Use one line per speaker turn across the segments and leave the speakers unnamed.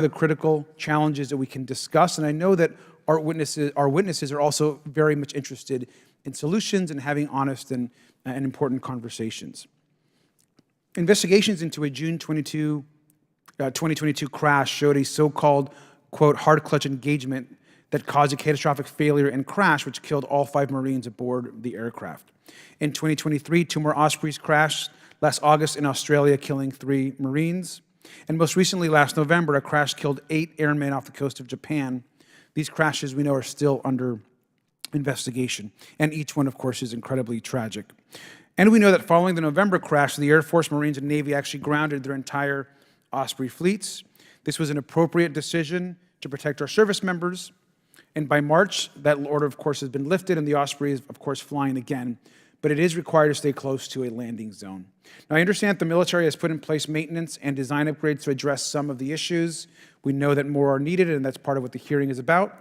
the critical challenges that we can discuss, and I know that our witnesses are also very much interested in solutions and having honest and important conversations. Investigations into a June 2022 crash showed a so-called, quote, hard clutch engagement that caused a catastrophic failure and crash, which killed all 5 Marines aboard the aircraft. In 2023, 2 more Ospreys crashed last August in Australia, killing 3 Marines. And most recently, last November, a crash killed 8 airmen off the coast of Japan. These crashes, we know, are still under investigation, and each one, of course, is incredibly tragic. And we know that following the November crash, the Air Force, Marines, and Navy actually grounded their entire Osprey fleets. This was an appropriate decision to protect our service members, and by March, that order, of course, has been lifted, and the Osprey is, of course, flying again, but it is required to stay close to a landing zone. Now, I understand that the military has put in place maintenance and design upgrades to address some of the issues. We know that more are needed, and that's part of what the hearing is about.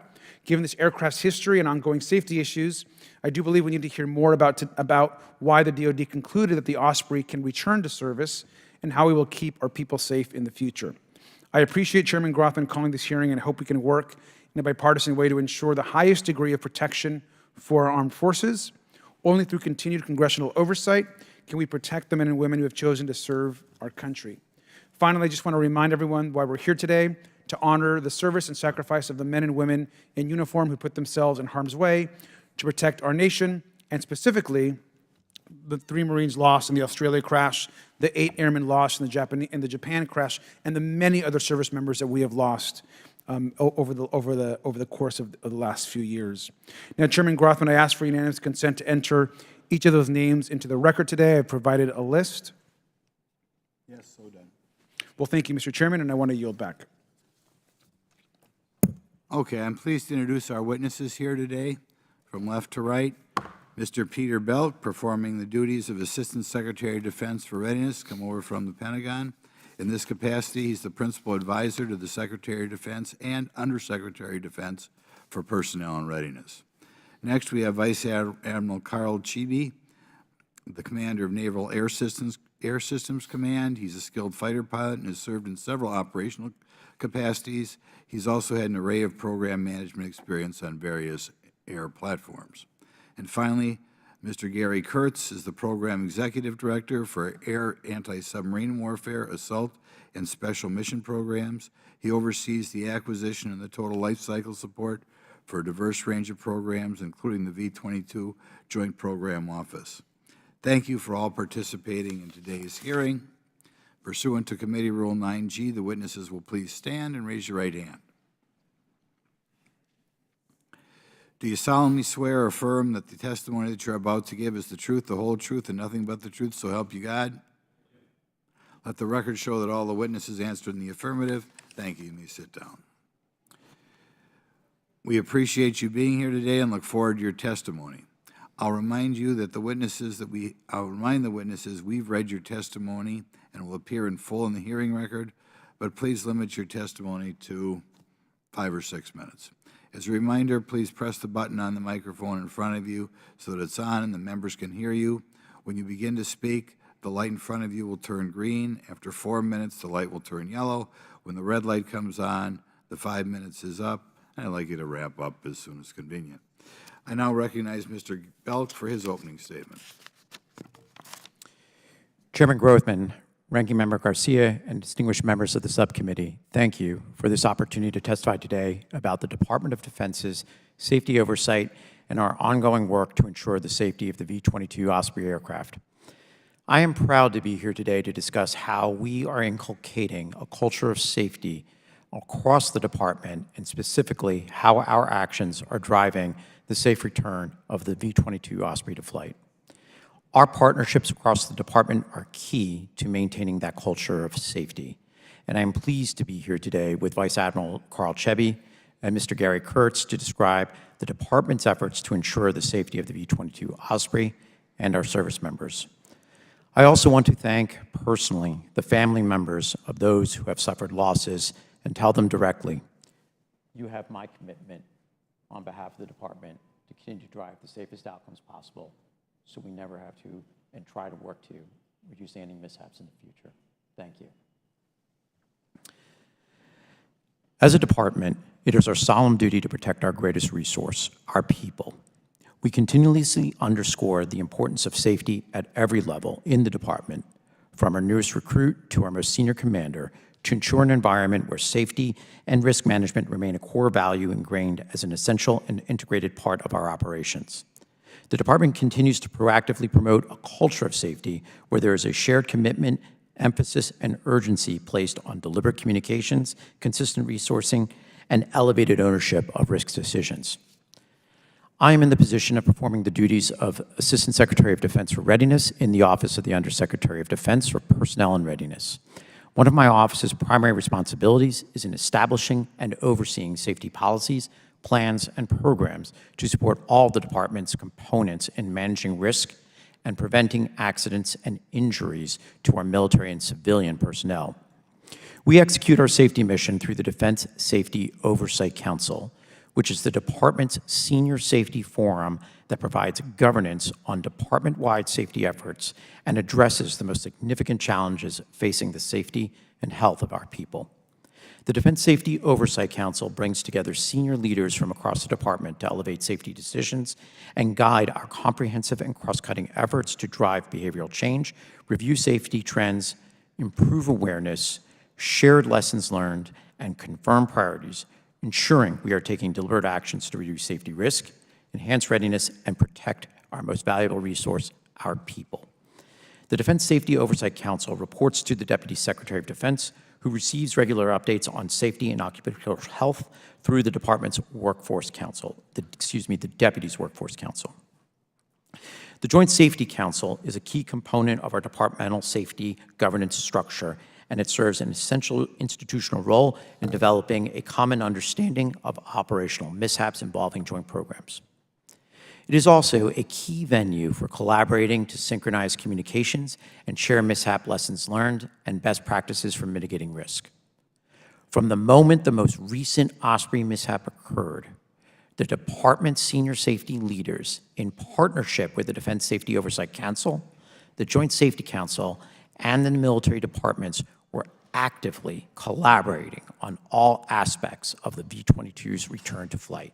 Given this aircraft's history and ongoing safety issues, I do believe we need to hear more about why the DoD concluded that the Osprey can return to service and how we will keep our people safe in the future. I appreciate Chairman Grothman calling this hearing and hope we can work in a bipartisan way to ensure the highest degree of protection for our armed forces. Only through continued congressional oversight can we protect the men and women who have chosen to serve our country. Finally, I just want to remind everyone why we're here today, to honor the service and sacrifice of the men and women in uniform who put themselves in harm's way to protect our nation, and specifically the 3 Marines lost in the Australia crash, the 8 airmen lost in the Japan crash, and the many other service members that we have lost over the course of the last few years. Now, Chairman Grothman, I ask for unanimous consent to enter each of those names into the record today. I've provided a list.
Yes, so done.
Well, thank you, Mr. Chairman, and I want to yield back.
Okay, I'm pleased to introduce our witnesses here today. From left to right, Mr. Peter Belt, performing the duties of Assistant Secretary of Defense for Readiness, come over from the Pentagon. In this capacity, he's the Principal Advisor to the Secretary of Defense and Undersecretary of Defense for Personnel and Readiness. Next, we have Vice Admiral Carl Chibi, the Commander of Naval Air Systems Command. He's a skilled fighter pilot and has served in several operational capacities. He's also had an array of program management experience on various air platforms. And finally, Mr. Gary Kurtz is the Program Executive Director for Air Anti-Submarine Warfare, Assault, and Special Mission Programs. He oversees the acquisition and the total life cycle support for a diverse range of programs, including the V-22 Joint Program Office. Thank you for all participating in today's hearing. Pursuant to Committee Rule 9G, the witnesses will please stand and raise your right hand. Do you solemnly swear or affirm that the testimony that you're about to give is the truth, the whole truth, and nothing but the truth, so help you God? Let the record show that all the witnesses answered in the affirmative. Thank you. You may sit down. We appreciate you being here today and look forward to your testimony. I'll remind the witnesses we've read your testimony and will appear in full in the hearing record, but please limit your testimony to 5 or 6 minutes. As a reminder, please press the button on the microphone in front of you so that it's on and the members can hear you. When you begin to speak, the light in front of you will turn green. After 4 minutes, the light will turn yellow. When the red light comes on, the 5 minutes is up, and I'd like you to wrap up as soon as convenient. I now recognize Mr. Belt for his opening statement.
Chairman Grothman, Ranking Member Garcia, and distinguished members of the subcommittee, thank you for this opportunity to testify today about the Department of Defense's safety oversight and our ongoing work to ensure the safety of the V-22 Osprey aircraft. I am proud to be here today to discuss how we are inculcating a culture of safety across the department, and specifically how our actions are driving the safe return of the V-22 Osprey to flight. Our partnerships across the department are key to maintaining that culture of safety. And I'm pleased to be here today with Vice Admiral Carl Cheby and Mr. Gary Kurtz to describe the department's efforts to ensure the safety of the V-22 Osprey and our service members. I also want to thank personally the family members of those who have suffered losses and tell them directly, you have my commitment on behalf of the department to continue to drive the safest outcomes possible, so we never have to and try to work to reduce any mishaps in the future. Thank you. As a department, it is our solemn duty to protect our greatest resource, our people. We continuously underscore the importance of safety at every level in the department, from our newest recruit to our most senior commander, to ensure an environment where safety and risk management remain a core value ingrained as an essential and integrated part of our operations. The department continues to proactively promote a culture of safety where there is a shared commitment, emphasis, and urgency placed on deliberate communications, consistent resourcing, and elevated ownership of risk decisions. I am in the position of performing the duties of Assistant Secretary of Defense for Readiness in the Office of the Undersecretary of Defense for Personnel and Readiness. One of my office's primary responsibilities is in establishing and overseeing safety policies, plans, and programs to support all the department's components in managing risk and preventing accidents and injuries to our military and civilian personnel. We execute our safety mission through the Defense Safety Oversight Council, which is the department's senior safety forum that provides governance on department-wide safety efforts and addresses the most significant challenges facing the safety and health of our people. The Defense Safety Oversight Council brings together senior leaders from across the department to elevate safety decisions and guide our comprehensive and cross-cutting efforts to drive behavioral change, review safety trends, improve awareness, shared lessons learned, and confirm priorities, ensuring we are taking deliberate actions to reduce safety risk, enhance readiness, and protect our most valuable resource, our people. The Defense Safety Oversight Council reports to the Deputy Secretary of Defense, who receives regular updates on safety and occupational health through the department's Workforce Council, the Deputy's Workforce Council. The Joint Safety Council is a key component of our departmental safety governance structure, and it serves an essential institutional role in developing a common understanding of operational mishaps involving joint programs. It is also a key venue for collaborating to synchronize communications and share mishap lessons learned and best practices for mitigating risk. From the moment the most recent Osprey mishap occurred, the department's senior safety leaders, in partnership with the Defense Safety Oversight Council, the Joint Safety Council, and the military departments were actively collaborating on all aspects of the V-22's return to flight.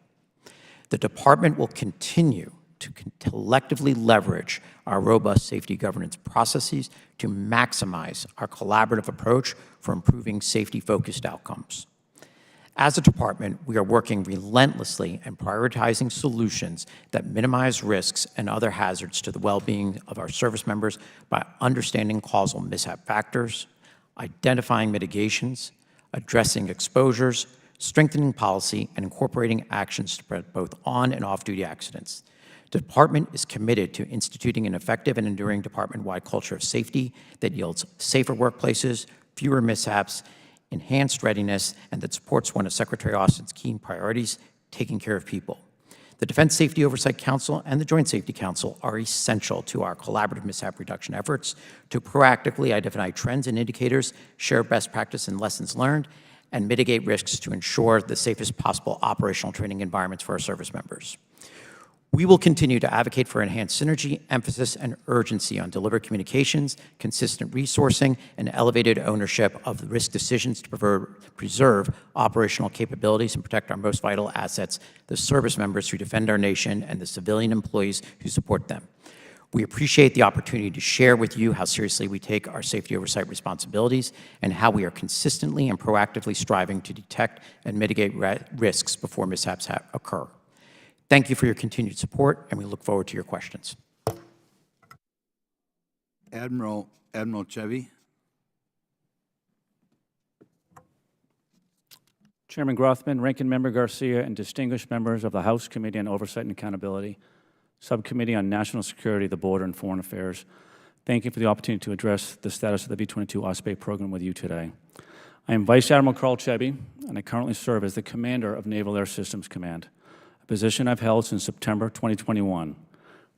The department will continue to collectively leverage our robust safety governance processes to maximize our collaborative approach for improving safety-focused outcomes. As a department, we are working relentlessly and prioritizing solutions that minimize risks and other hazards to the well-being of our service members by understanding causal mishap factors, identifying mitigations, addressing exposures, strengthening policy, and incorporating actions to prevent both on- and off-duty accidents. The department is committed to instituting an effective and enduring department-wide culture of safety that yields safer workplaces, fewer mishaps, enhanced readiness, and that supports one of Secretary Austin's key priorities, taking care of people. The Defense Safety Oversight Council and the Joint Safety Council are essential to our collaborative mishap reduction efforts to proactively identify trends and indicators, share best practice and lessons learned, and mitigate risks to ensure the safest possible operational training environments for our service members. We will continue to advocate for enhanced synergy, emphasis, and urgency on deliberate communications, consistent resourcing, and elevated ownership of the risk decisions to preserve operational capabilities and protect our most vital assets, the service members who defend our nation and the civilian employees who support them. We appreciate the opportunity to share with you how seriously we take our safety oversight responsibilities and how we are consistently and proactively striving to detect and mitigate risks before mishaps occur. Thank you for your continued support, and we look forward to your questions.
Admiral Chevy.
Chairman Grothman, Ranking Member Garcia, and distinguished members of the House Committee on Oversight and Accountability, Subcommittee on National Security, the Border, and Foreign Affairs, thank you for the opportunity to address the status of the V-22 Osprey program with you today. I am Vice Admiral Carl Chevy, and I currently serve as the Commander of Naval Air Systems Command, a position I've held since September 2021.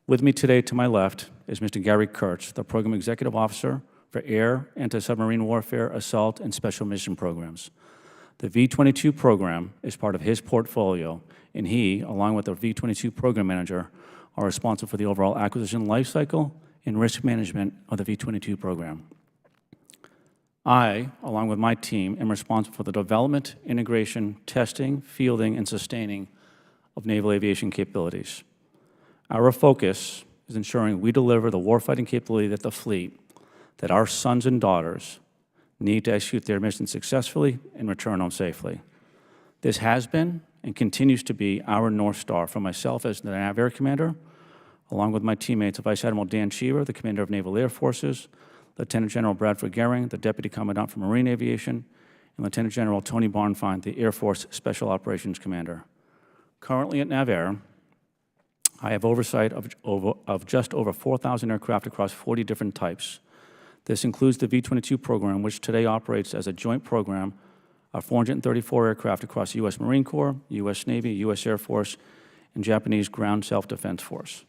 With me today to my left is Mr. Gary Kurtz, the Program Executive Officer for Air, Anti-Submarine Warfare, Assault, and Special Mission Programs. The V-22 program is part of his portfolio, and he, along with the V-22 Program Manager, are responsible for the overall acquisition lifecycle and risk management of the V-22 program. I, along with my team, am responsible for the development, integration, testing, fielding, and sustaining of naval aviation capabilities. Our focus is ensuring we deliver the warfighting capability that the fleet, that our sons and daughters need to execute their mission successfully and return home safely. This has been and continues to be our North Star for myself as the Nav Air Commander, along with my teammates, Vice Admiral Dan Cheever, the Commander of Naval Air Forces, Lieutenant General Bradford Gehring, the Deputy Commandant for Marine Aviation, and Lieutenant General Tony Barnfine, the Air Force Special Operations Commander. Currently at Nav Air, I have oversight of just over 4,000 aircraft across 40 different types. This includes the V-22 program, which today operates as a joint program of 434 aircraft across the U.S. Marine Corps, U.S. Navy, U.S. Air Force, and Japanese Ground Self-Defense Force.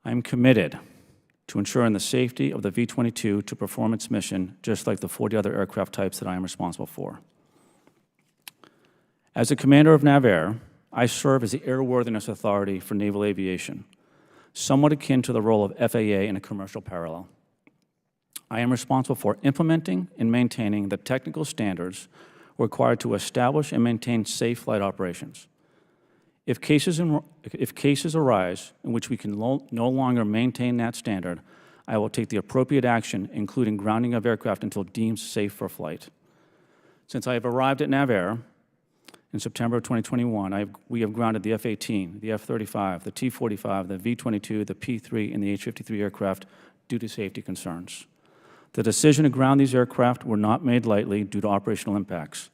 I am committed to ensuring the safety of the V-22 to perform its mission, just like the 40 other aircraft types that I am responsible for. As the commander of Nav Air, I serve as the airworthiness authority for naval aviation, somewhat akin to the role of FAA in a commercial parallel. I am responsible for implementing and maintaining the technical standards required to establish and maintain safe flight operations. If cases arise in which we can no longer maintain that standard, I will take the appropriate action, including grounding of aircraft until deemed safe for flight. Since I have arrived at Nav Air in September of 2021, we have grounded the F-18, the F-35, the T-45, the V-22, the P-3, and the H-53 aircraft due to safety concerns. The decision to ground these aircraft were not made lightly due to operational impacts.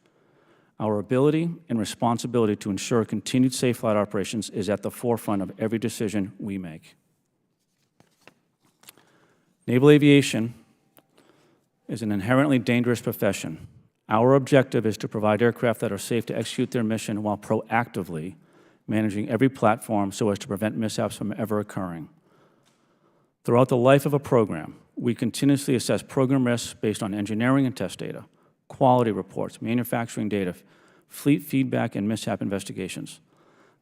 Our ability and responsibility to ensure continued safe flight operations is at the forefront of every decision we make. Naval aviation is an inherently dangerous profession. Our objective is to provide aircraft that are safe to execute their mission while proactively managing every platform so as to prevent mishaps from ever occurring. Throughout the life of a program, we continuously assess program risks based on engineering and test data, quality reports, manufacturing data, fleet feedback, and mishap investigations.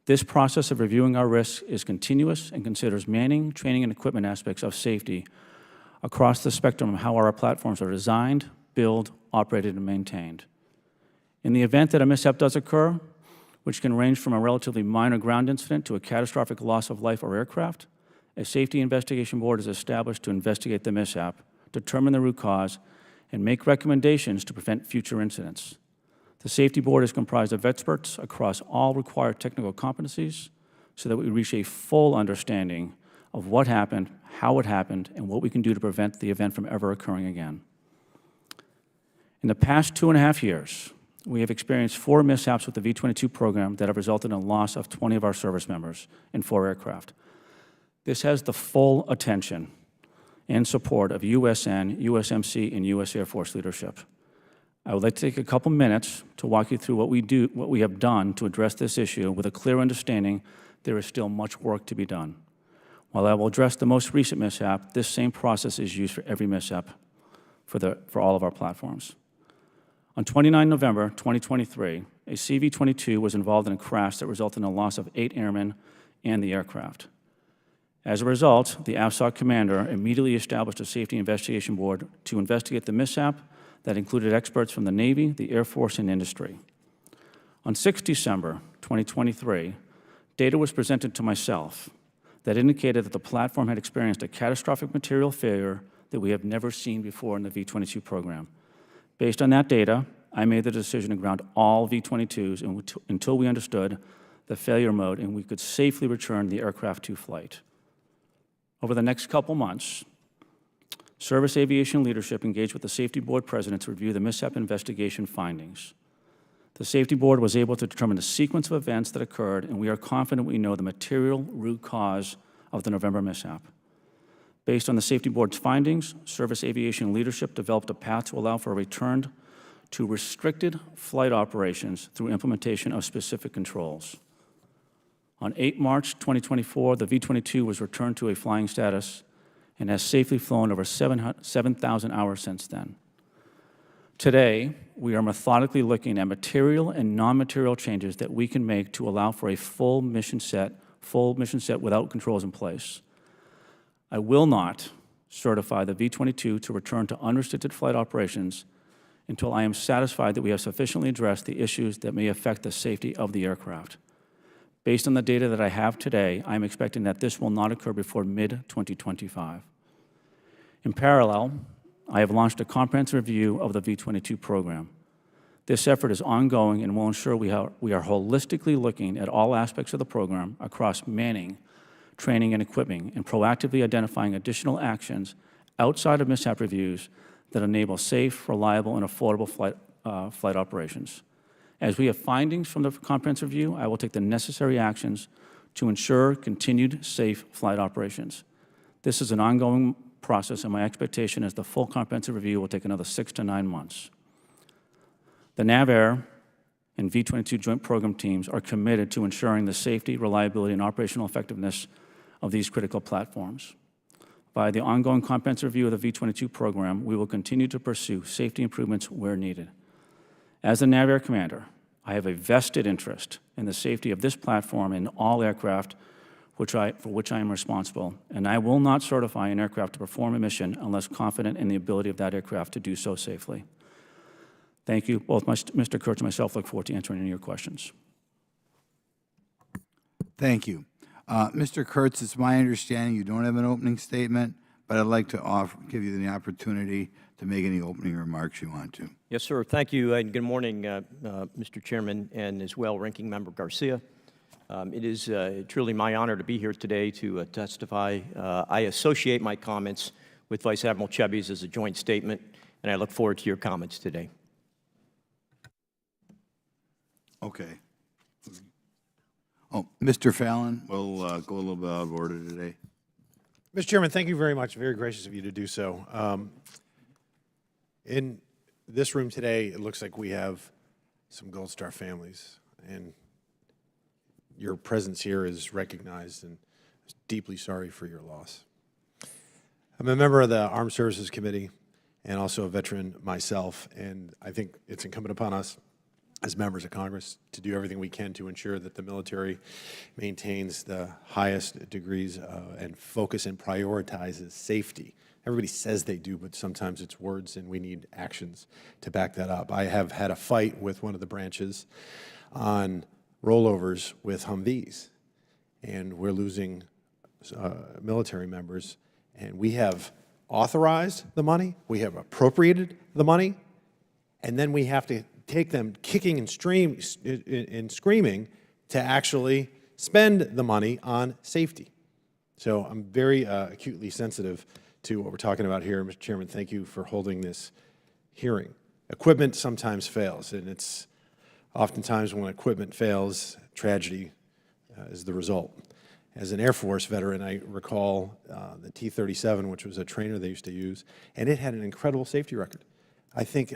This process of reviewing our risks is continuous and considers manning, training, and equipment aspects of safety across the spectrum of how our platforms are designed, built, operated, and maintained. In the event that a mishap does occur, which can range from a relatively minor ground incident to a catastrophic loss of life or aircraft, a safety investigation board is established to investigate the mishap, determine the root cause, and make recommendations to prevent future incidents. The safety board is comprised of experts across all required technical competencies so that we reach a full understanding of what happened, how it happened, and what we can do to prevent the event from ever occurring again. In the past 2.5 years, we have experienced 4 mishaps with the V-22 program that have resulted in a loss of 20 of our service members and 4 aircraft. This has the full attention and support of USN, USMC, and U.S. Air Force leadership. I would like to take a couple minutes to walk you through what we have done to address this issue with a clear understanding there is still much work to be done. While I will address the most recent mishap, this same process is used for every mishap for all of our platforms. On 29 November 2023, a CV-22 was involved in a crash that resulted in a loss of 8 airmen and the aircraft. As a result, the AFSOC commander immediately established a safety investigation board to investigate the mishap that included experts from the Navy, the Air Force, and industry. On 6 December 2023, data was presented to myself that indicated that the platform had experienced a catastrophic material failure that we have never seen before in the V-22 program. Based on that data, I made the decision to ground all V-22s until we understood the failure mode and we could safely return the aircraft to flight. Over the next couple months, service aviation leadership engaged with the safety board president to review the mishap investigation findings. The safety board was able to determine the sequence of events that occurred, and we are confident we know the material root cause of the November mishap. Based on the safety board's findings, service aviation leadership developed a path to allow for a return to restricted flight operations through implementation of specific controls. On 8 March 2024, the V-22 was returned to a flying status and has safely flown over 7,000 hours since then. Today, we are methodically looking at material and non-material changes that we can make to allow for a full mission set without controls in place. I will not certify the V-22 to return to unrestricted flight operations until I am satisfied that we have sufficiently addressed the issues that may affect the safety of the aircraft. Based on the data that I have today, I am expecting that this will not occur before mid-2025. In parallel, I have launched a comprehensive review of the V-22 program. This effort is ongoing and will ensure we are holistically looking at all aspects of the program across manning, training, and equipping, and proactively identifying additional actions outside of mishap reviews that enable safe, reliable, and affordable flight operations. As we have findings from the comprehensive review, I will take the necessary actions to ensure continued safe flight operations. This is an ongoing process, and my expectation is the full comprehensive review will take another 6 to 9 months. The NAVAIR and V-22 Joint Program teams are committed to ensuring the safety, reliability, and operational effectiveness of these critical platforms. By the ongoing comprehensive review of the V-22 program, we will continue to pursue safety improvements where needed. As the NAVAIR commander, I have a vested interest in the safety of this platform and all aircraft for which I am responsible, and I will not certify an aircraft to perform a mission unless confident in the ability of that aircraft to do so safely. Thank you. Both Mr. Kurtz and myself look forward to answering any of your questions.
Thank you. Mr. Kurtz, it's my understanding you don't have an opening statement, but I'd like to give you the opportunity to make any opening remarks you want to.
Yes, sir. Thank you, and good morning, Mr. Chairman, and as well, Ranking Member Garcia. It is truly my honor to be here today to testify. I associate my comments with Vice Admiral Chebby's as a joint statement, and I look forward to your comments today.
Okay. Oh, Mr. Fallon, we'll go a little bit out of order today.
Mr. Chairman, thank you very much. Very gracious of you to do so. In this room today, it looks like we have some Gold Star families, and your presence here is recognized, and I'm deeply sorry for your loss. I'm a member of the Armed Services Committee and also a veteran myself, and I think it's incumbent upon us as members of Congress to do everything we can to ensure that the military maintains the highest degrees and focus and prioritizes safety. Everybody says they do, but sometimes it's words, and we need actions to back that up. I have had a fight with one of the branches on rollovers with Humvees, and we're losing military members, and we have authorized the money, we have appropriated the money, and then we have to take them kicking and screaming to actually spend the money on safety. So I'm very acutely sensitive to what we're talking about here. Mr. Chairman, thank you for holding this hearing. Equipment sometimes fails, and it's oftentimes when equipment fails, tragedy is the result. As an Air Force veteran, I recall the T-37, which was a trainer they used to use, and it had an incredible safety record. I think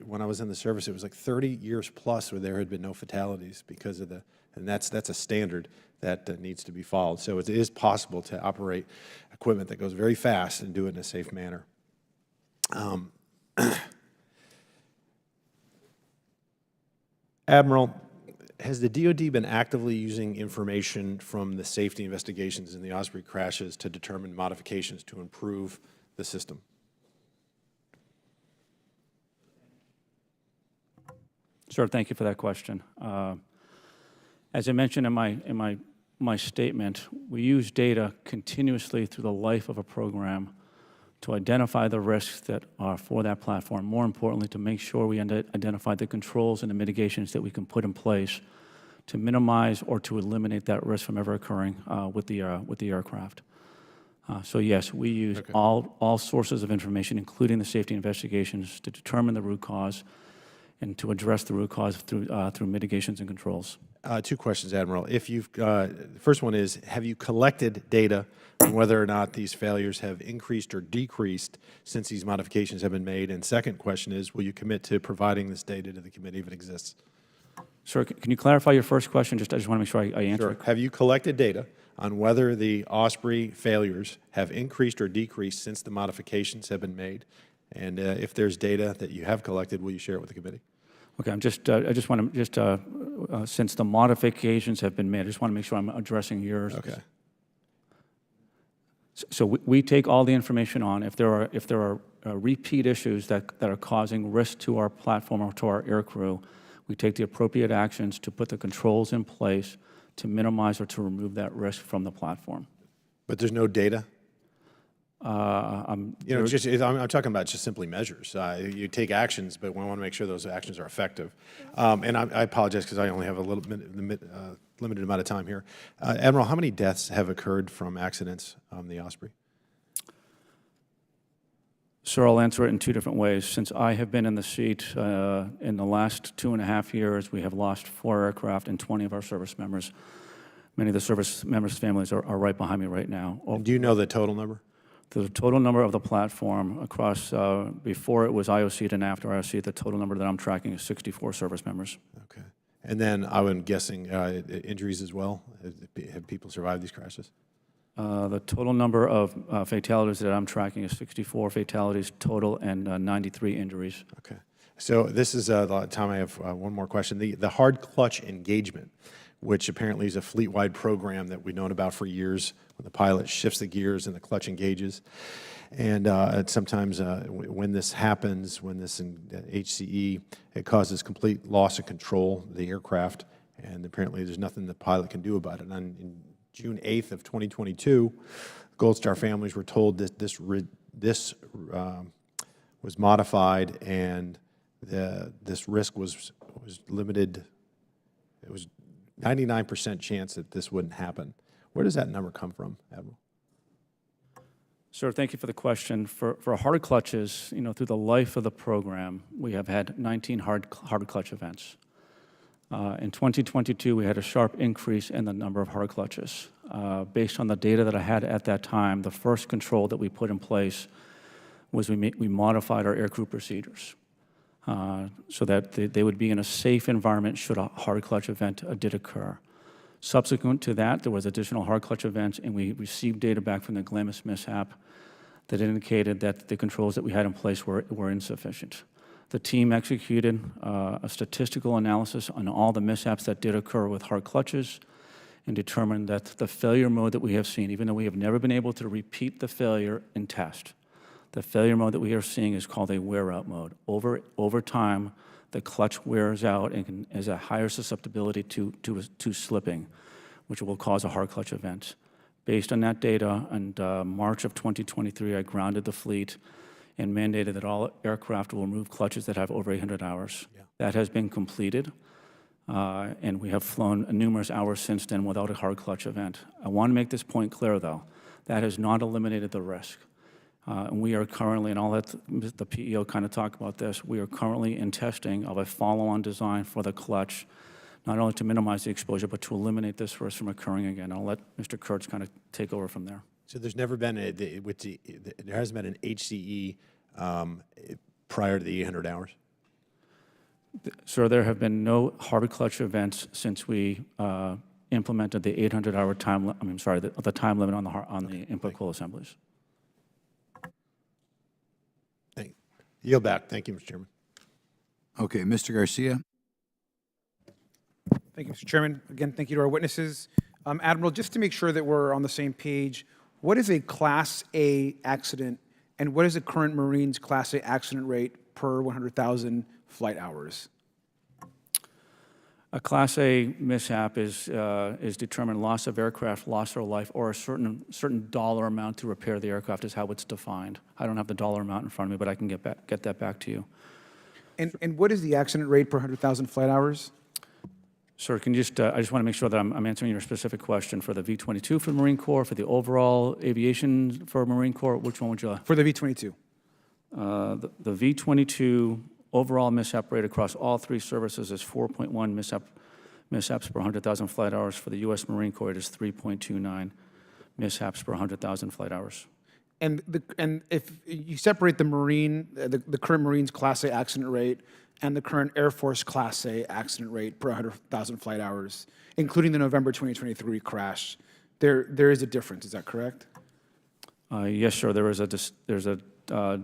when I was in the service, it was like 30 years plus where there had been no fatalities because of and that's a standard that needs to be followed. So it is possible to operate equipment that goes very fast and do it in a safe manner. Admiral, has the DoD been actively using information from the safety investigations in the Osprey crashes to determine modifications to improve the system?
Sir, thank you for that question. As I mentioned in my statement, we use data continuously through the life of a program to identify the risks that are for that platform. More importantly, to make sure we identify the controls and the mitigations that we can put in place to minimize or to eliminate that risk from ever occurring with the aircraft. So yes, we use all sources of information, including the safety investigations, to determine the root cause and to address the root cause through mitigations and controls.
Two questions, Admiral. The first one is, have you collected data on whether or not these failures have increased or decreased since these modifications have been made? And second question is, will you commit to providing this data to the committee if it exists?
Sir, can you clarify your first question? I just want to make sure I answer it.
Have you collected data on whether the Osprey failures have increased or decreased since the modifications have been made? And if there's data that you have collected, will you share it with the committee?
Okay, I just want to, since the modifications have been made, I just want to make sure I'm addressing yours.
Okay.
So we take all the information on. If there are repeat issues that are causing risk to our platform or to our aircrew, we take the appropriate actions to put the controls in place to minimize or to remove that risk from the platform.
But there's no data?
I'm
I'm talking about just simply measures. You take actions, but we want to make sure those actions are effective. And I apologize because I only have a limited amount of time here. Admiral, how many deaths have occurred from accidents on the Osprey?
Sir, I'll answer it in two different ways. Since I have been in the seat, in the last 2.5 years, we have lost 4 aircraft and 20 of our service members. Many of the service members' families are right behind me right now.
And do you know the total number?
The total number of the platform across, before it was IOC and after IOC, the total number that I'm tracking is 64 service members.
Okay. And then I'm guessing injuries as well? Have people survived these crashes?
The total number of fatalities that I'm tracking is 64 fatalities total and 93 injuries.
Okay. So this is the time I have one more question. The hard clutch engagement, which apparently is a fleet-wide program that we've known about for years, when the pilot shifts the gears and the clutch engages. And sometimes when this happens, when this in HCE, it causes complete loss of control of the aircraft, and apparently there's nothing the pilot can do about it. And in June 8th of 2022, Gold Star families were told that this was modified and this risk was limited. It was 99% chance that this wouldn't happen. Where does that number come from, Admiral?
Sir, thank you for the question. For hard clutches, through the life of the program, we have had 19 hard clutch events. In 2022, we had a sharp increase in the number of hard clutches. Based on the data that I had at that time, the first control that we put in place was we modified our aircrew procedures so that they would be in a safe environment should a hard clutch event did occur. Subsequent to that, there was additional hard clutch events, and we received data back from the Glamis mishap that indicated that the controls that we had in place were insufficient. The team executed a statistical analysis on all the mishaps that did occur with hard clutches and determined that the failure mode that we have seen, even though we have never been able to repeat the failure in test, the failure mode that we are seeing is called a wear-out mode. Over time, the clutch wears out and has a higher susceptibility to slipping, which will cause a hard clutch event. Based on that data, in March of 2023, I grounded the fleet and mandated that all aircraft will remove clutches that have over 800 hours. Yeah. That has been completed, and we have flown numerous hours since then without a hard clutch event. I want to make this point clear, though. That has not eliminated the risk. And we are currently, and I'll let the PEO kind of talk about this, we are currently in testing of a follow-on design for the clutch, not only to minimize the exposure, but to eliminate this risk from occurring again. I'll let Mr. Kurtz kind of take over from there.
So there's never been there hasn't been an HCE prior to the 800 hours?
Sir, there have been no hard clutch events since we implemented the 800-hour time. The time limit on the input cool assemblies.
Yield back. Thank you, Mr. Chairman.
Okay, Mr. Garcia.
Thank you, Mr. Chairman. Again, thank you to our witnesses. Admiral, just to make sure that we're on the same page, what is a Class A accident, and what is the current Marines Class A accident rate per 100,000 flight hours?
A Class A mishap is determined loss of aircraft, loss of life, or a certain dollar amount to repair the aircraft is how it's defined. I don't have the dollar amount in front of me, but I can get that back to you.
And what is the accident rate per 100,000 flight hours?
Sir, can you I just want to make sure that I'm answering your specific question for the V-22 for the Marine Corps, for the overall aviation for Marine Corps. Which one would you?
For the V-22.
The V-22 overall mishap rate across all 3 services is 4.1 mishaps per 100,000 flight hours. For the U.S. Marine Corps, it is 3.29 mishaps per 100,000 flight hours.
And if you separate the current Marines Class A accident rate and the current Air Force Class A accident rate per 100,000 flight hours, including the November 2023 crash, there is a difference. Is that correct?
Yes, sir. There's a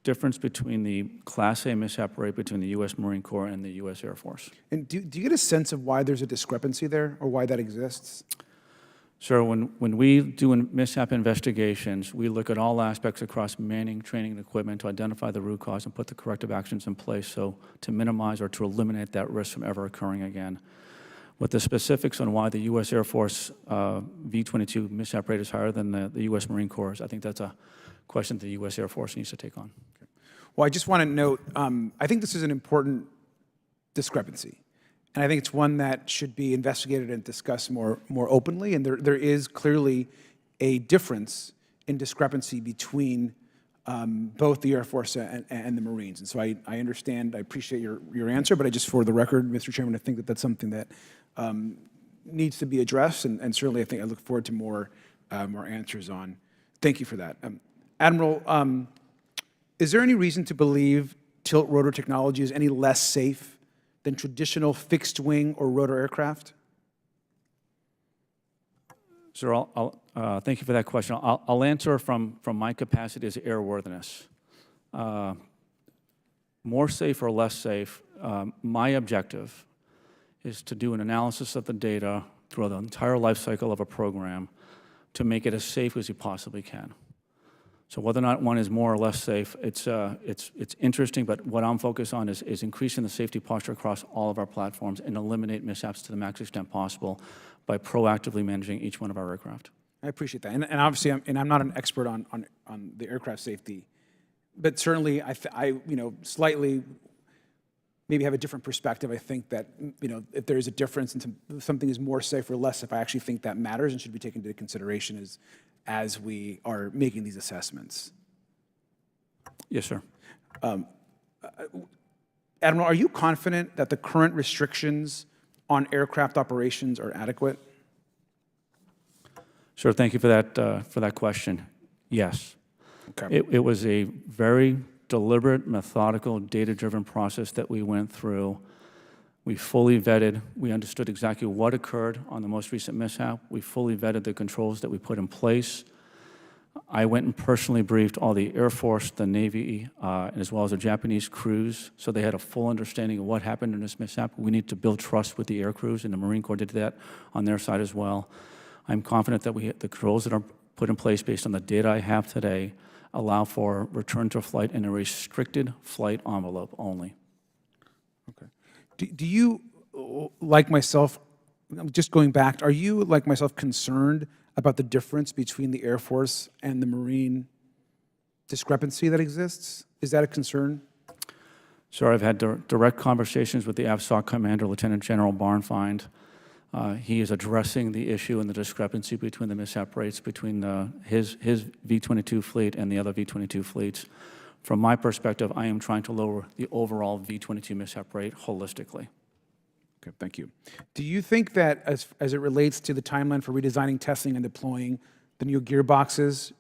difference between the Class A mishap rate between the U.S. Marine Corps and the U.S. Air Force.
And do you get a sense of why there's a discrepancy there, or why that exists?
Sir, when we do mishap investigations, we look at all aspects across manning, training, and equipment to identify the root cause and put the corrective actions in place to minimize or to eliminate that risk from ever occurring again. With the specifics on why the U.S. Air Force V-22 mishap rate is higher than the U.S. Marine Corps, I think that's a question the U.S. Air Force needs to take on.
Well, I just want to note, I think this is an important discrepancy. And I think it's one that should be investigated and discussed more openly. And there is clearly a difference in discrepancy between both the Air Force and the Marines. And so I understand, I appreciate your answer, but I just, for the record, Mr. Chairman, I think that that's something that needs to be addressed. And certainly I look forward to more answers on. Thank you for that. Admiral, is there any reason to believe tilt rotor technology is any less safe than traditional fixed wing or rotor aircraft?
Sir, thank you for that question. I'll answer from my capacity as airworthiness. More safe or less safe, my objective is to do an analysis of the data through the entire life cycle of a program to make it as safe as you possibly can. So whether or not one is more or less safe, it's interesting, but what I'm focused on is increasing the safety posture across all of our platforms and eliminate mishaps to the max extent possible by proactively managing each one of our aircraft.
I appreciate that. And obviously, I'm not an expert on the aircraft safety, but certainly I slightly maybe have a different perspective. I think that, if there is a difference and something is more safe or less, if I actually think that matters and should be taken into consideration as we are making these assessments.
Yes, sir.
Admiral, are you confident that the current restrictions on aircraft operations are adequate?
Sir, thank you for that question. Yes.
Okay.
It was a very deliberate, methodical, data-driven process that we went through. We fully vetted, we understood exactly what occurred on the most recent mishap. We fully vetted the controls that we put in place. I went and personally briefed all the Air Force, the Navy, as well as the Japanese crews, so they had a full understanding of what happened in this mishap. We need to build trust with the air crews, and the Marine Corps did that on their side as well. I'm confident that the controls that are put in place based on the data I have today allow for return to flight in a restricted flight envelope only.
Okay. Do you, like myself, just going back, are you, like myself, concerned about the difference between the Air Force and the Marine discrepancy that exists? Is that a concern?
Sir, I've had direct conversations with the AFSOC commander, Lieutenant General Barnfind. He is addressing the issue and the discrepancy between the mishap rates between his V-22 fleet and the other V-22 fleets. From my perspective, I am trying to lower the overall V-22 mishap rate holistically.
Okay, thank you. Do you think that as it relates to the timeline for redesigning, testing, and deploying the new gearboxes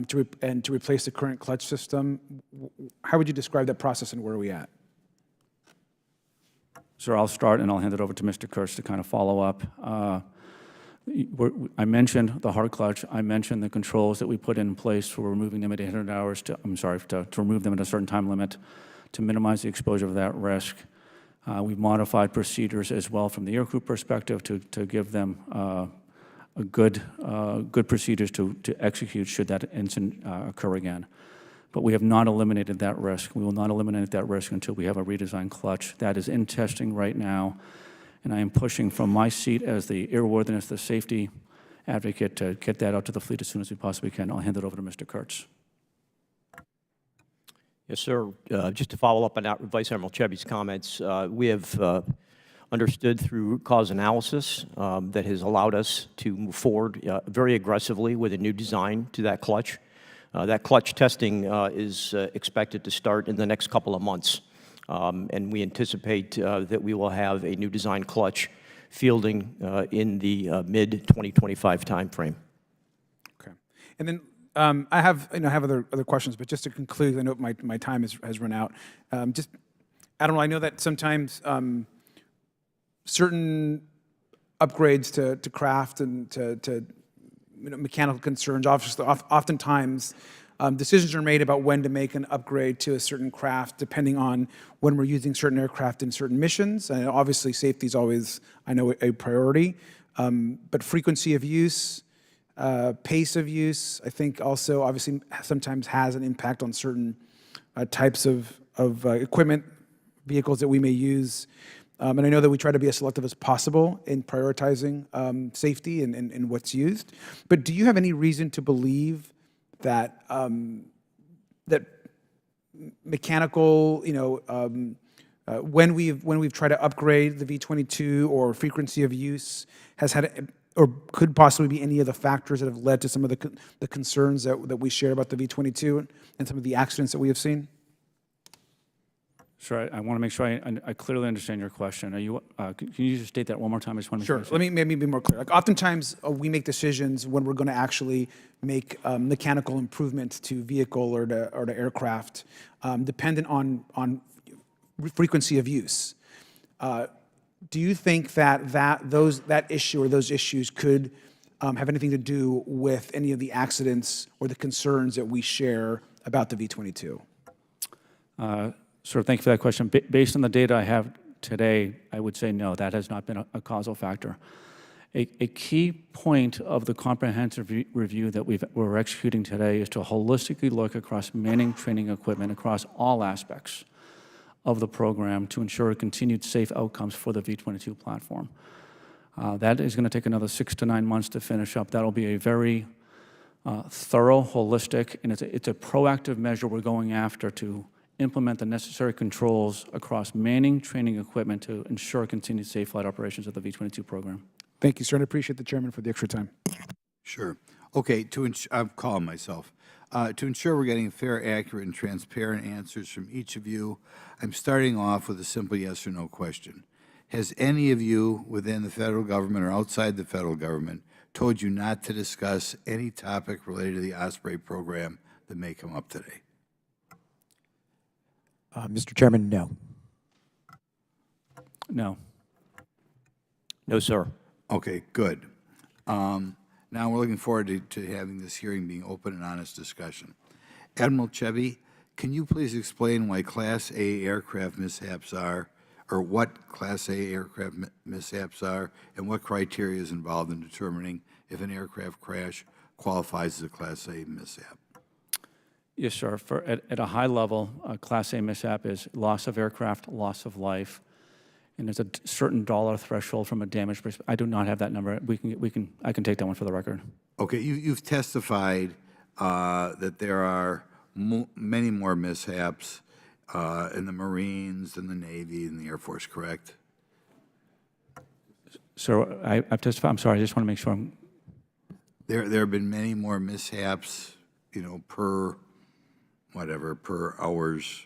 to replace the current clutch system, how would you describe that process and where are we at?
Sir, I'll start and I'll hand it over to Mr. Kurtz to kind of follow up. I mentioned the hard clutch. I mentioned the controls that we put in place for removing them at 800 hours to remove them at a certain time limit to minimize the exposure of that risk. We've modified procedures as well from the aircrew perspective to give them good procedures to execute should that incident occur again. But we have not eliminated that risk. We will not eliminate that risk until we have a redesigned clutch. That is in testing right now, and I am pushing from my seat as the airworthiness, the safety advocate to get that out to the fleet as soon as we possibly can. I'll hand it over to Mr. Kurtz.
Yes, sir. Just to follow up on that, Vice Admiral Cheby's comments, we have understood through root cause analysis that has allowed us to move forward very aggressively with a new design to that clutch. That clutch testing is expected to start in the next couple of months, and we anticipate that we will have a new design clutch fielding in the mid-2025 timeframe.
Okay. And then I have other questions, but just to conclude, I know my time has run out. Just, Admiral, I know that sometimes certain upgrades to craft and to mechanical concerns, oftentimes decisions are made about when to make an upgrade to a certain craft depending on when we're using certain aircraft in certain missions. And obviously, safety is always, I know, a priority. But frequency of use, pace of use, I think also obviously sometimes has an impact on certain types of equipment, vehicles that we may use. And I know that we try to be as selective as possible in prioritizing safety and what's used. But do you have any reason to believe that that mechanical, when we've tried to upgrade the V-22 or frequency of use has had, or could possibly be any of the factors that have led to some of the concerns that we share about the V-22 and some of the accidents that we have seen?
Sure, I want to make sure I clearly understand your question. Are you, can you just state that one more time? I just want to make
Sure. Let me maybe be more clear. Like oftentimes we make decisions when we're going to actually make mechanical improvements to vehicle or to aircraft, dependent on frequency of use. Do you think that issue or those issues could have anything to do with any of the accidents or the concerns that we share about the V-22?
Sir, thank you for that question. Based on the data I have today, I would say no, that has not been a causal factor. A key point of the comprehensive review that we're executing today is to holistically look across manning, training, equipment, across all aspects of the program to ensure continued safe outcomes for the V-22 platform. That is going to take another 6 to 9 months to finish up. That'll be a very thorough, holistic, and it's a proactive measure we're going after to implement the necessary controls across manning, training, equipment to ensure continued safe flight operations of the V-22 program.
Thank you, sir, and I appreciate the chairman for the extra time.
Sure. Okay, I'm calling myself. To ensure we're getting fair, accurate, and transparent answers from each of you, I'm starting off with a simple yes or no question. Has any of you within the federal government or outside the federal government told you not to discuss any topic related to the Osprey program that may come up today?
Mr. Chairman, no.
No.
No, sir.
Okay, good. Now we're looking forward to having this hearing being open and honest discussion. Admiral Chevy, can you please explain why Class A aircraft mishaps are, or what Class A aircraft mishaps are, and what criteria is involved in determining if an aircraft crash qualifies as a Class A mishap?
Yes, sir. At a high level, a Class A mishap is loss of aircraft, loss of life, and there's a certain dollar threshold from a damage perspective. I do not have that number. I can take that one for the record.
Okay, you've testified that there are many more mishaps in the Marines, in the Navy, and the Air Force, correct?
Sir, I've testified. I'm sorry. I just want to make sure I'm.
There have been many more mishaps, per hours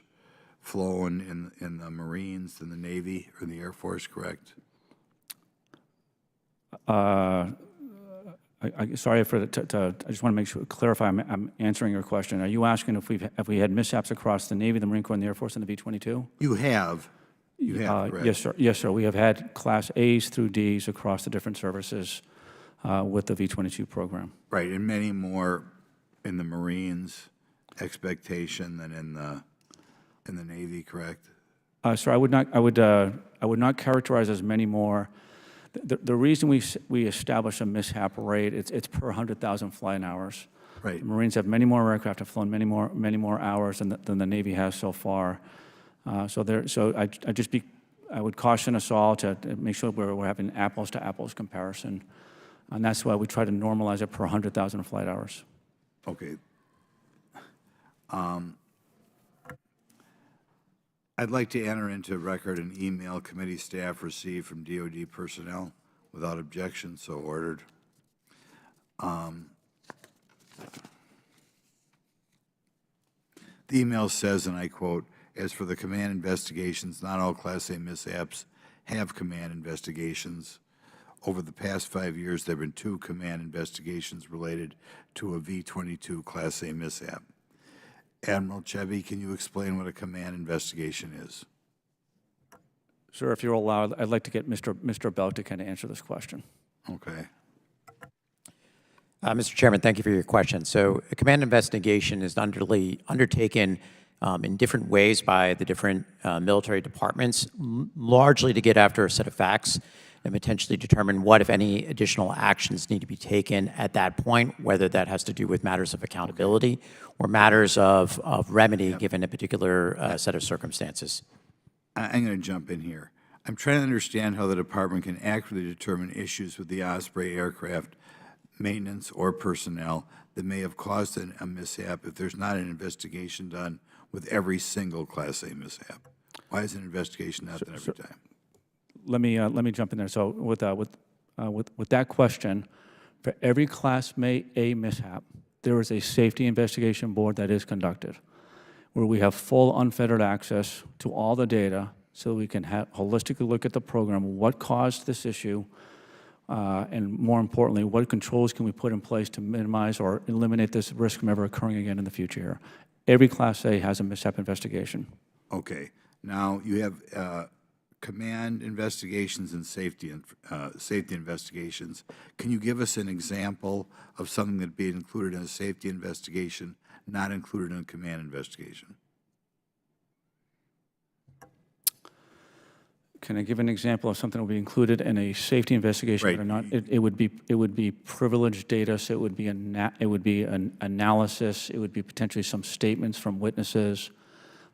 flown in the Marines than the Navy or the Air Force, correct?
Sorry for I just want to make sure, clarify. I'm answering your question. Are you asking if we had mishaps across the Navy, the Marine Corps, and the Air Force, and the V-22?
You have. You have, correct?
Yes, sir. Yes, sir. We have had Class A's through D's across the different services with the V-22 program.
Right, and many more in the Marines expectation than in the Navy, correct?
Sir, I would not characterize as many more. The reason we establish a mishap rate, it's per 100,000 flying hours.
Right.
The Marines have many more aircraft, have flown many more hours than the Navy has so far. I would caution us all to make sure we're having apples to apples comparison, and that's why we try to normalize it per 100,000 flight hours.
Okay. I'd like to enter into record an email committee staff received from DoD personnel without objection, so ordered. The email says, and I quote, "As for the command investigations, not all Class A mishaps have command investigations. Over the past 5 years, there have been 2 command investigations related to a V-22 Class A mishap." Admiral Chevy, can you explain what a command investigation is?
Sir, if you're allowed, I'd like to get Mr. Bell to kind of answer this question.
Okay.
Mr. Chairman, thank you for your question. So a command investigation is undertaken in different ways by the different military departments, largely to get after a set of facts and potentially determine what, if any, additional actions need to be taken at that point, whether that has to do with matters of accountability or matters of remedy given a particular set of circumstances.
I'm going to jump in here. I'm trying to understand how the department can accurately determine issues with the Osprey aircraft maintenance or personnel that may have caused a mishap if there's not an investigation done with every single Class A mishap. Why is an investigation not done every time?
Let me jump in there. So with that question, for every Class A mishap, there is a safety investigation board that is conducted, where we have full unfettered access to all the data, so we can holistically look at the program, what caused this issue, and more importantly, what controls can we put in place to minimize or eliminate this risk from ever occurring again in the future. Every Class A has a mishap investigation.
Okay. Now, you have command investigations and safety investigations. Can you give us an example of something that would be included in a safety investigation, not included in a command investigation?
Can I give an example of something that will be included in a safety investigation
Right.
or not? It would be privileged data, so it would be an analysis. It would be potentially some statements from witnesses.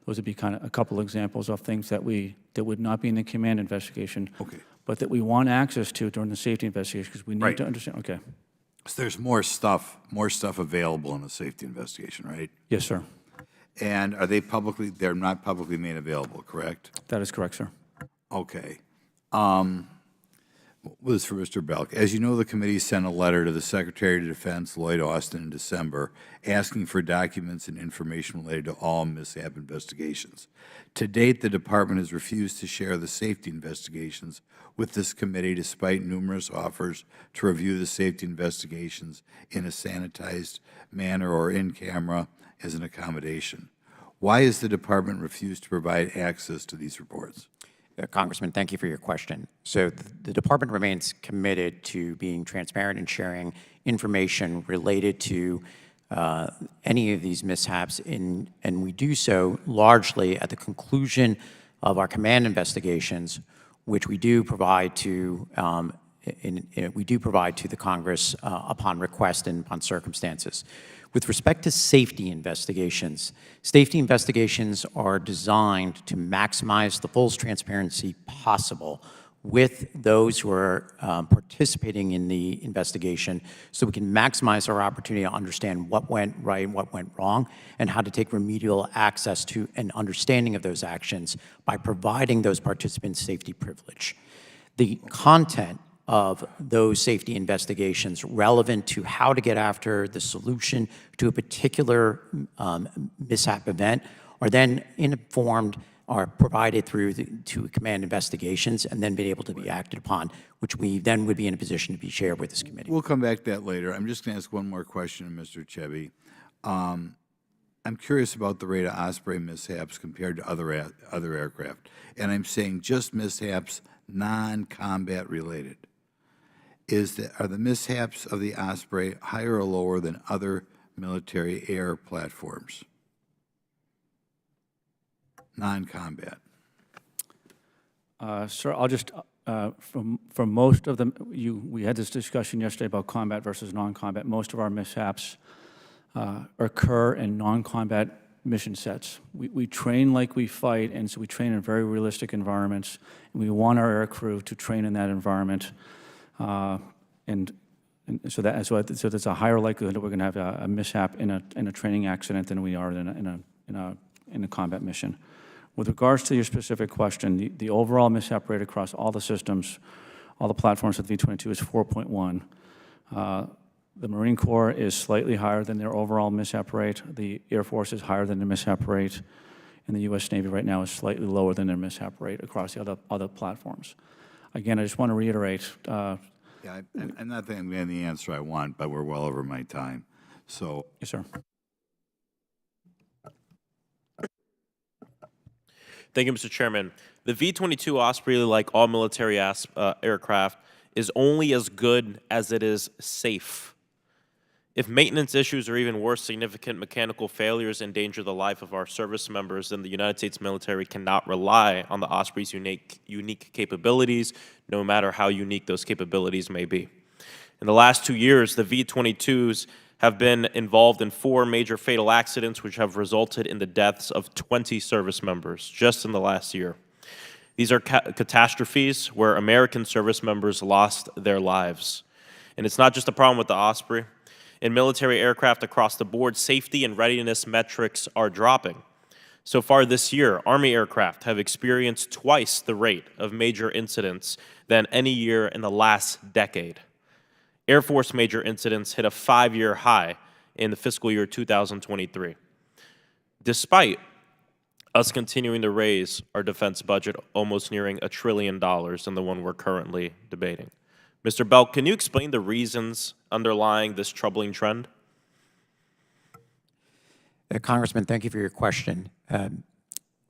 Those would be kind of a couple examples of things that would not be in the command investigation,
Okay.
but that we want access to during the safety investigation because we need
Right.
to understand. Okay.
So there's more stuff available in a safety investigation, right?
Yes, sir.
And are they they're not publicly made available, correct?
That is correct, sir.
Okay. This is for Mr. Belk. As you know, the committee sent a letter to the Secretary of Defense, Lloyd Austin, in December, asking for documents and information related to all mishap investigations. To date, the department has refused to share the safety investigations with this committee, despite numerous offers to review the safety investigations in a sanitized manner or in camera as an accommodation. Why has the department refused to provide access to these reports?
Congressman, thank you for your question. So the department remains committed to being transparent and sharing information related to any of these mishaps, and we do so largely at the conclusion of our command investigations, which we do provide to the Congress upon request and upon circumstances. With respect to safety investigations are designed to maximize the fullest transparency possible with those who are participating in the investigation, so we can maximize our opportunity to understand what went right and what went wrong, and how to take remedial access to an understanding of those actions by providing those participants safety privilege. The content of those safety investigations relevant to how to get after the solution to a particular mishap event are then informed or provided to command investigations and then be able to be acted upon, which we then would be in a position to be shared with this committee.
We'll come back to that later. I'm just going to ask one more question, Mr. Chevy. I'm curious about the rate of Osprey mishaps compared to other aircraft, and I'm saying just mishaps non-combat related. Are the mishaps of the Osprey higher or lower than other military air platforms? Non-combat.
Sir, I'll just, for most of them, we had this discussion yesterday about combat versus non-combat. Most of our mishaps occur in non-combat mission sets. We train like we fight, and so we train in very realistic environments, and we want our aircrew to train in that environment. So there's a higher likelihood that we're going to have a mishap in a training accident than we are in a combat mission. With regards to your specific question, the overall mishap rate across all the systems, all the platforms of the V-22 is 4.1. The Marine Corps is slightly higher than their overall mishap rate. The Air Force is higher than the mishap rate, and the U.S. Navy right now is slightly lower than their mishap rate across the other platforms. Again, I just want to reiterate.
Yeah, I'm not thinking I'm getting the answer I want, but we're well over my time. So.
Yes, sir.
Thank you, Mr. Chairman. The V-22 Osprey, like all military aircraft, is only as good as it is safe. If maintenance issues or even worse, significant mechanical failures endanger the life of our service members, then the United States military cannot rely on the Osprey's unique capabilities, no matter how unique those capabilities may be. In the last 2 years, the V-22s have been involved in 4 major fatal accidents, which have resulted in the deaths of 20 service members just in the last year. These are catastrophes where American service members lost their lives. And it's not just a problem with the Osprey. In military aircraft across the board, safety and readiness metrics are dropping. So far this year, Army aircraft have experienced twice the rate of major incidents than any year in the last decade. Air Force major incidents hit a 5-year high in the fiscal year 2023. Despite us continuing to raise our defense budget almost nearing $1 trillion in the one we're currently debating. Mr. Belk, can you explain the reasons underlying this troubling trend?
Congressman, thank you for your question.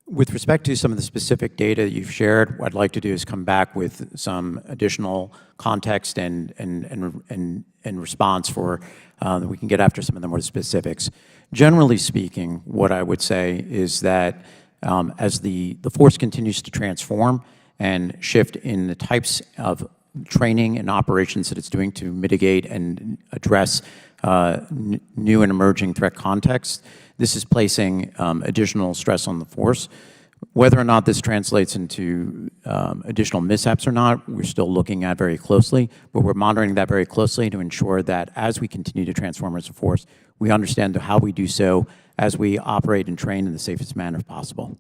With respect to some of the specific data you've shared, what I'd like to do is come back with some additional context and response for that we can get after some of the more specifics. Generally speaking, what I would say is that as the force continues to transform and shift in the types of training and operations that it's doing to mitigate and address new and emerging threat contexts, this is placing additional stress on the force. Whether or not this translates into additional mishaps or not, we're still looking at very closely, but we're monitoring that very closely to ensure that as we continue to transform as a force, we understand how we do so as we operate and train in the safest manner possible.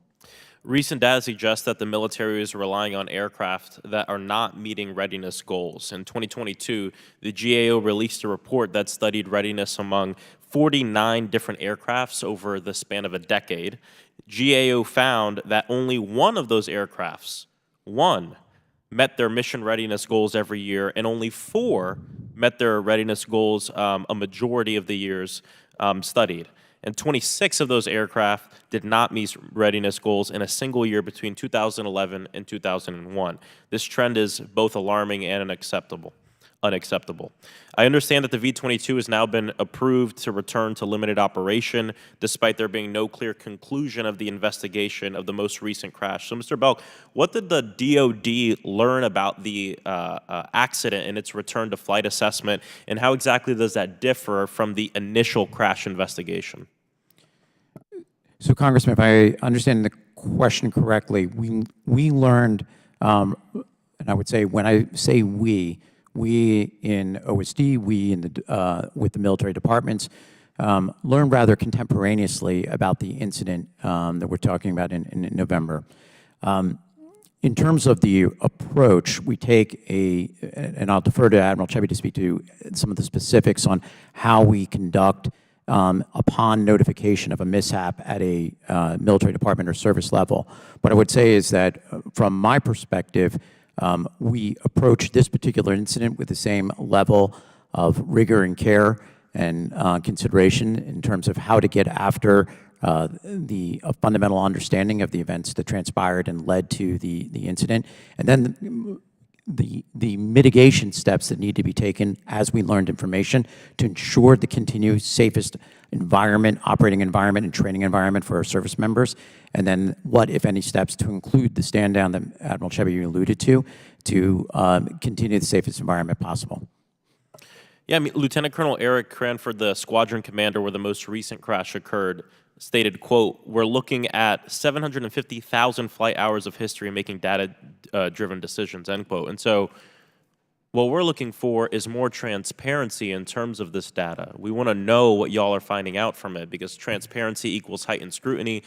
Recent data suggests that the military is relying on aircraft that are not meeting readiness goals. In 2022, the GAO released a report that studied readiness among 49 different aircrafts over the span of a decade. GAO found that only one of those aircrafts, met their mission readiness goals every year, and only 4 met their readiness goals a majority of the years studied. And 26 of those aircraft did not meet readiness goals in a single year between 2011 and 2001. This trend is both alarming and unacceptable. I understand that the V-22 has now been approved to return to limited operation, despite there being no clear conclusion of the investigation of the most recent crash. So, Mr. Belk, what did the DoD learn about the accident in its return to flight assessment, and how exactly does that differ from the initial crash investigation?
So, Congressman, if I understand the question correctly, we learned, and I would say when I say we in OSD, we in the with the military departments, learned rather contemporaneously about the incident that we're talking about in November. In terms of the approach, we take and I'll defer to Admiral Chevy to speak to some of the specifics on how we conduct upon notification of a mishap at a military department or service level. What I would say is that from my perspective, we approach this particular incident with the same level of rigor and care and consideration in terms of how to get after the fundamental understanding of the events that transpired and led to the incident, and then the mitigation steps that need to be taken as we learned information to ensure the continued safest environment, operating environment, and training environment for our service members, and then what, if any, steps to include the stand down that Admiral Chevy alluded to continue the safest environment possible.
Yeah, I mean, Lieutenant Colonel Eric Cranford, the squadron commander where the most recent crash occurred, stated, quote, "We're looking at 750,000 flight hours of history making data-driven decisions," end quote. And so what we're looking for is more transparency in terms of this data. We want to know what y'all are finding out from it, because transparency equals heightened scrutiny,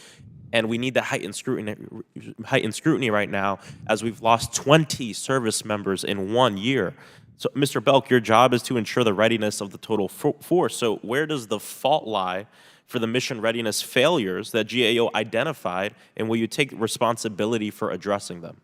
and we need the heightened scrutiny right now as we've lost 20 service members in 1 year. So, Mr. Belk, your job is to ensure the readiness of the total force. So where does the fault lie for the mission readiness failures that GAO identified, and will you take responsibility for addressing them?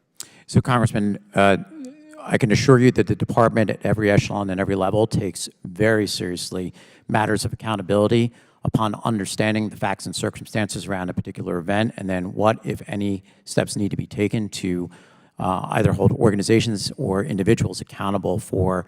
So, Congressman, I can assure you that the department at every echelon and every level takes very seriously matters of accountability upon understanding the facts and circumstances around a particular event, and then what, if any, steps need to be taken to either hold organizations or individuals accountable for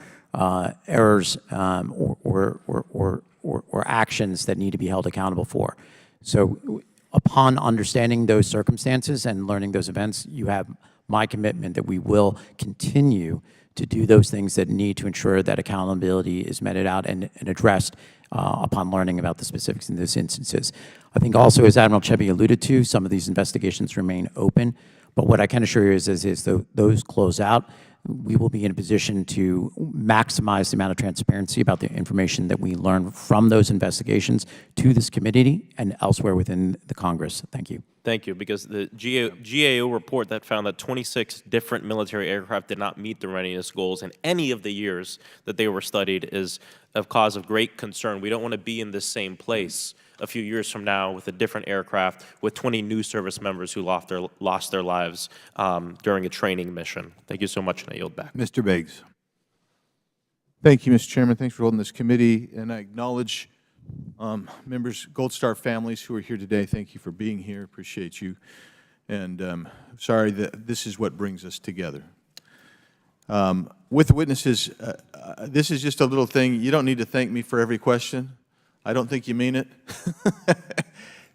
errors or or actions that need to be held accountable for. So upon understanding those circumstances and learning those events, you have my commitment that we will continue to do those things that need to ensure that accountability is meted out and addressed upon learning about the specifics in those instances. I think also, as Admiral Chebby alluded to, some of these investigations remain open, but what I can assure you is those close out, we will be in a position to maximize the amount of transparency about the information that we learn from those investigations to this committee and elsewhere within the Congress. Thank you.
Thank you, because the GAO report that found that 26 different military aircraft did not meet the readiness goals in any of the years that they were studied is a cause of great concern. We don't want to be in the same place a few years from now with a different aircraft with 20 new service members who lost their lives during a training mission. Thank you so much, and I yield back.
Mr. Biggs.
Thank you, Mr. Chairman. Thanks for holding this committee, and I acknowledge members, Gold Star families who are here today. Thank you for being here. Appreciate you. And sorry that this is what brings us together. With the witnesses, this is just a little thing. You don't need to thank me for every question. I don't think you mean it.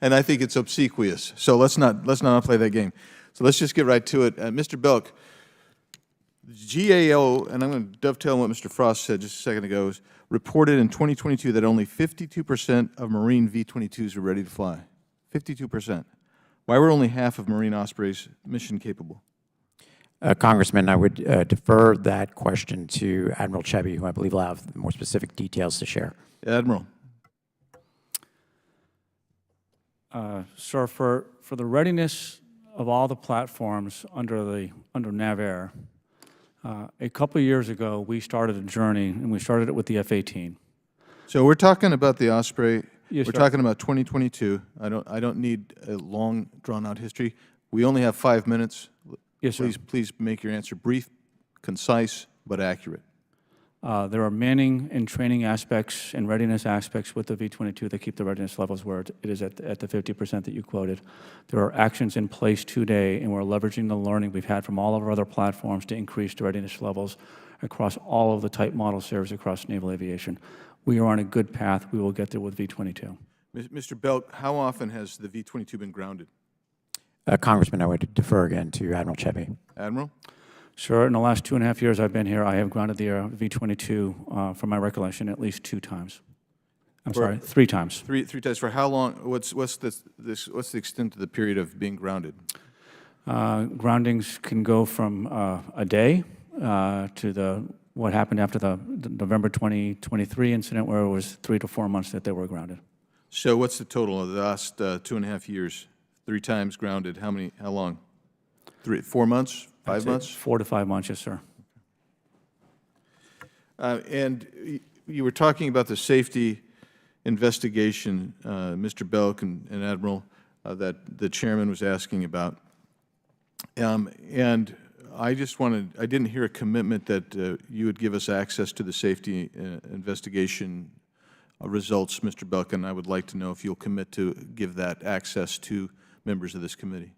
And I think it's obsequious. So let's not play that game. So let's just get right to it. Mr. Belk, GAO, and I'm going to dovetail on what Mr. Frost said just a second ago, reported in 2022 that only 52% of Marine V-22s were ready to fly. 52%. Why were only half of Marine Ospreys mission capable?
Congressman, I would defer that question to Admiral Chebby, who I believe will have more specific details to share.
Admiral.
Sir, for the readiness of all the platforms under NAVAIR, a couple of years ago, we started a journey, and we started it with the F-18.
So we're talking about the Osprey.
Yes,
we're
sir.
talking about 2022. I don't need a long, drawn-out history. We only have 5 minutes.
Yes, sir.
Please make your answer brief, concise, but accurate.
There are manning and training aspects and readiness aspects with the V-22 that keep the readiness levels where it is at the 50% that you quoted. There are actions in place today, and we're leveraging the learning we've had from all of our other platforms to increase the readiness levels across all of the type model series across naval aviation. We are on a good path. We will get there with V-22.
Mr. Belk, how often has the V-22 been grounded?
Congressman, I would defer again to Admiral Chebby.
Admiral?
Sir, in the last 2.5 years I've been here, I have grounded the V-22, from my recollection, at least 2 times. I'm sorry, 3 times.
Three times. For how long? What's the extent of the period of being grounded?
Groundings can go from a day to what happened after the November 2023 incident, where it was 3 to 4 months that they were grounded.
So what's the total of the last 2.5 years? 3 times grounded. How long? 4 months? 5 months?
4 to 5 months, yes, sir.
And you were talking about the safety investigation, Mr. Belk and Admiral, that the chairman was asking about. And I didn't hear a commitment that you would give us access to the safety investigation results, Mr. Belk, and I would like to know if you'll commit to give that access to members of this committee.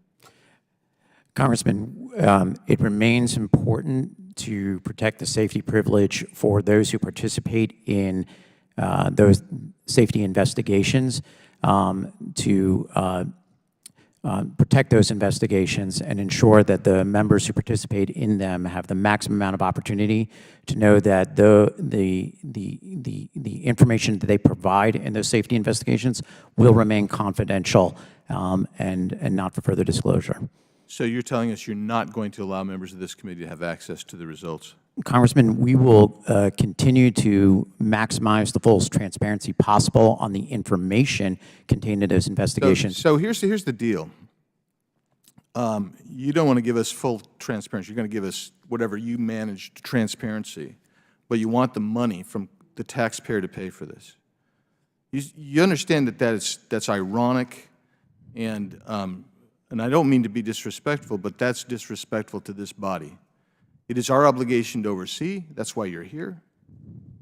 Congressman, it remains important to protect the safety privilege for those who participate in those safety investigations, to protect those investigations and ensure that the members who participate in them have the maximum amount of opportunity to know that the information that they provide in those safety investigations will remain confidential and not for further disclosure.
So you're telling us you're not going to allow members of this committee to have access to the results?
Congressman, we will continue to maximize the fullest transparency possible on the information contained in those investigations.
So here's the deal. You don't want to give us full transparency. You're going to give us whatever you managed transparency, but you want the money from the taxpayer to pay for this. You understand that that's ironic, and I don't mean to be disrespectful, but that's disrespectful to this body. It is our obligation to oversee. That's why you're here.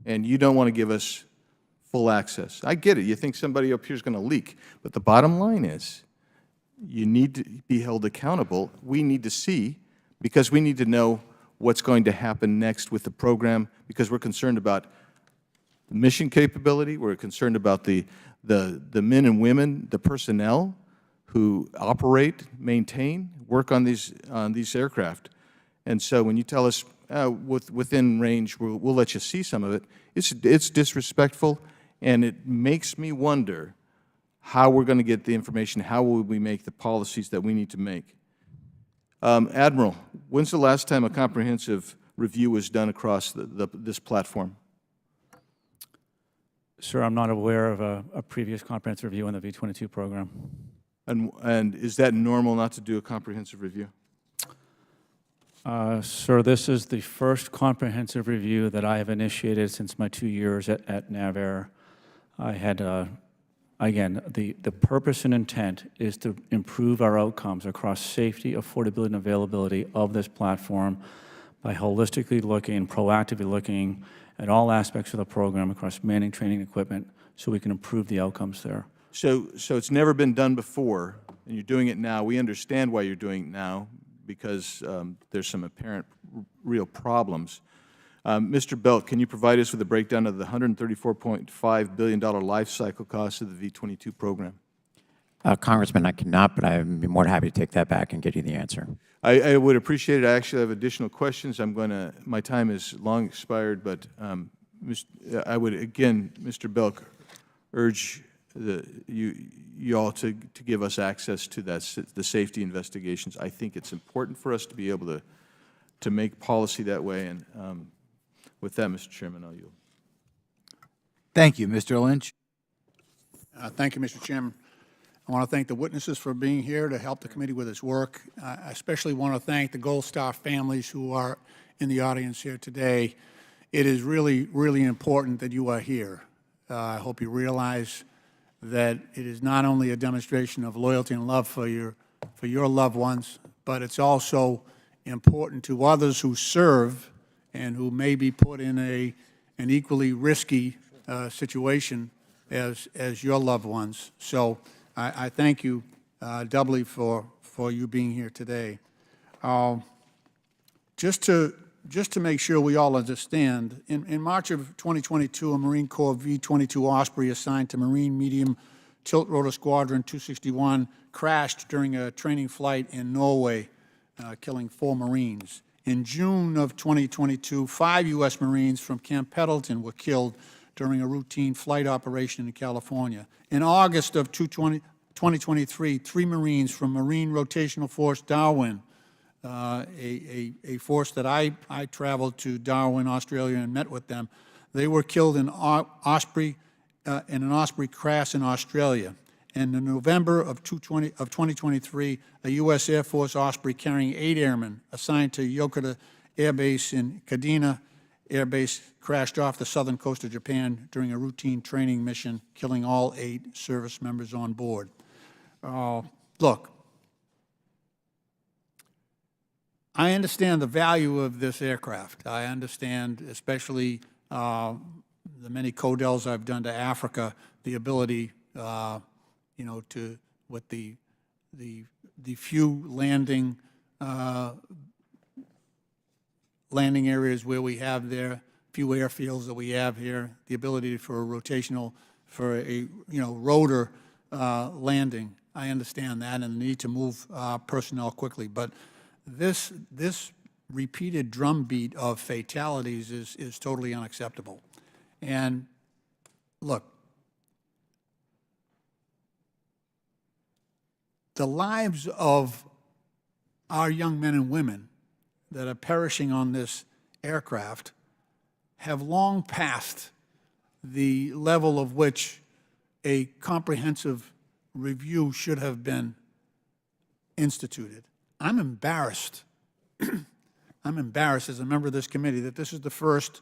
And you don't want to give us full access. I get it. You think somebody up here is going to leak. But the bottom line is you need to be held accountable. We need to see, because we need to know what's going to happen next with the program, because we're concerned about the mission capability. We're concerned about the men and women, the personnel who operate, maintain, work on these aircraft. And so when you tell us within range, we'll let you see some of it, it's disrespectful, and it makes me wonder how we're going to get the information, how will we make the policies that we need to make. Admiral, when's the last time a comprehensive review was done across this platform?
Sir, I'm not aware of a previous comprehensive review on the V-22 program.
And is that normal not to do a comprehensive review?
Sir, this is the first comprehensive review that I have initiated since my 2 years at NAVAIR. I had, again, the purpose and intent is to improve our outcomes across safety, affordability, and availability of this platform by holistically looking, proactively looking at all aspects of the program across manning, training, and equipment so we can improve the outcomes there.
So it's never been done before, and you're doing it now. We understand why you're doing it now, because there's some apparent real problems. Mr. Belt, can you provide us with a breakdown of the $134.5 billion life cycle cost of the V-22 program?
Congressman, I cannot, but I'd be more than happy to take that back and get you the answer.
I would appreciate it. I actually have additional questions. My time is long expired, but I would, again, Mr. Belk, urge you all to give us access to the safety investigations. I think it's important for us to be able to make policy that way. And with that, Mr. Chairman, I'll yield.
Thank you. Mr. Lynch.
Thank you, Mr. Chairman. I want to thank the witnesses for being here to help the committee with its work. I especially want to thank the Gold Star families who are in the audience here today. It is really, really important that you are here. I hope you realize that it is not only a demonstration of loyalty and love for your loved ones, but it's also important to others who serve and who may be put in an equally risky situation as your loved ones. So I thank you doubly for you being here today. Just to make sure we all understand, in March of 2022, a Marine Corps V-22 Osprey assigned to Marine Medium Tilt Rotor Squadron 261 crashed during a training flight in Norway, killing 4 Marines. In June of 2022, 5 U.S. Marines from Camp Pendleton were killed during a routine flight operation in California. In August of 2023, 3 Marines from Marine Rotational Force Darwin, a force that I traveled to Darwin, Australia, and met with them. They were killed in Osprey, in an Osprey crash in Australia. And in November of 2023, a U.S. Air Force Osprey carrying 8 airmen assigned to Yokota Air Base in Kadena Air Base crashed off the southern coast of Japan during a routine training mission, killing all 8 service members on board. Look, I understand the value of this aircraft. I understand, especially the many CODELs I've done to Africa, the ability, to with the few landing areas where we have there, few airfields that we have here, the ability for a rotational, for a rotor landing. I understand that, and the need to move personnel quickly, but this repeated drumbeat of fatalities is totally unacceptable. And look, the lives of our young men and women that are perishing on this aircraft have long passed the level of which a comprehensive review should have been instituted. I'm embarrassed. I'm embarrassed as a member of this committee that this is the first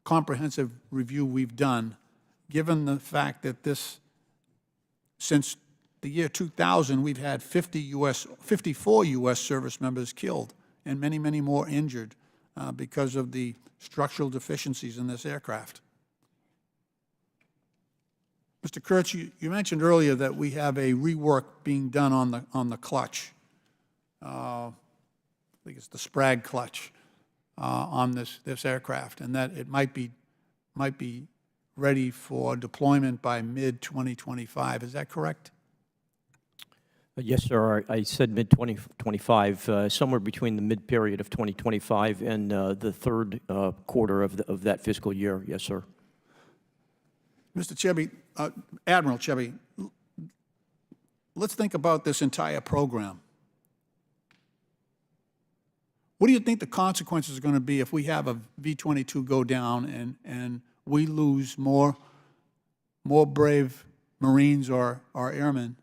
comprehensive review we've done, given the fact that since the year 2000, we've had 54 U.S. service members killed and many, many more injured because of the structural deficiencies in this aircraft. Mr. Kurtz, you mentioned earlier that we have a rework being done on the clutch. I think it's the Sprague clutch on this aircraft, and that it might be ready for deployment by mid-2025. Is that correct?
Yes, sir. I said mid-2025, somewhere between the mid-period of 2025 and the third quarter of that fiscal year. Yes, sir.
Mr. Chebby, Admiral Chebby, let's think about this entire program. What do you think the consequences are going to be if we have a V-22 go down and we lose more brave Marines or airmen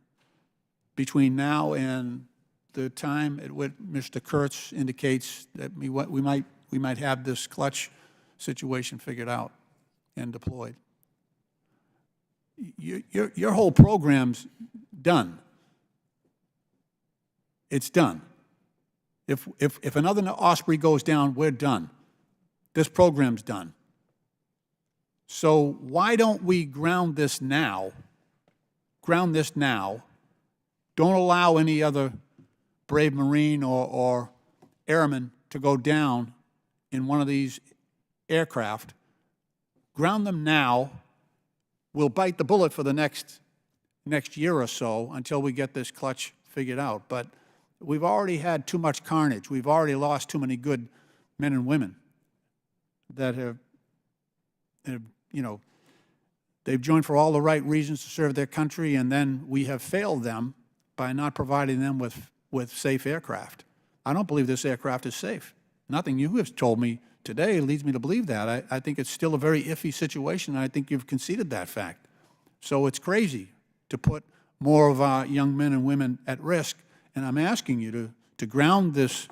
between now and the time at which Mr. Kurtz indicates that we might have this clutch situation figured out and deployed? Your whole program's done. It's done. If another Osprey goes down, we're done. This program's done. So why don't we ground this now? Ground this now. Don't allow any other brave Marine or airman to go down in one of these aircraft. Ground them now. We'll bite the bullet for the next year or so until we get this clutch figured out. But we've already had too much carnage. We've already lost too many good men and women that have they've joined for all the right reasons to serve their country, and then we have failed them by not providing them with safe aircraft. I don't believe this aircraft is safe. Nothing you have told me today leads me to believe that. I think it's still a very iffy situation, and I think you've conceded that fact. So it's crazy to put more of our young men and women at risk, and I'm asking you to ground this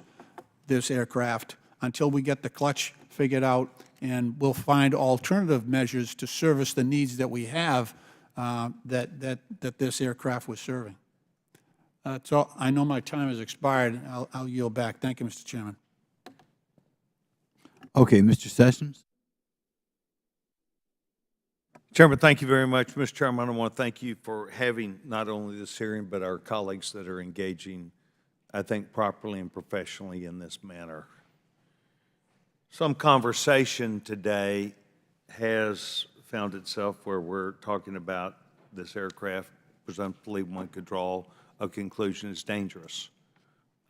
aircraft until we get the clutch figured out, and we'll find alternative measures to service the needs that we have that this aircraft was serving. So I know my time has expired. I'll yield back. Thank you, Mr. Chairman.
Okay, Mr. Sessions?
Chairman, thank you very much. Mr. Chairman, I want to thank you for having not only this hearing, but our colleagues that are engaging, I think, properly and professionally in this manner. Some conversation today has found itself where we're talking about this aircraft. Presumptively, one could draw a conclusion is dangerous.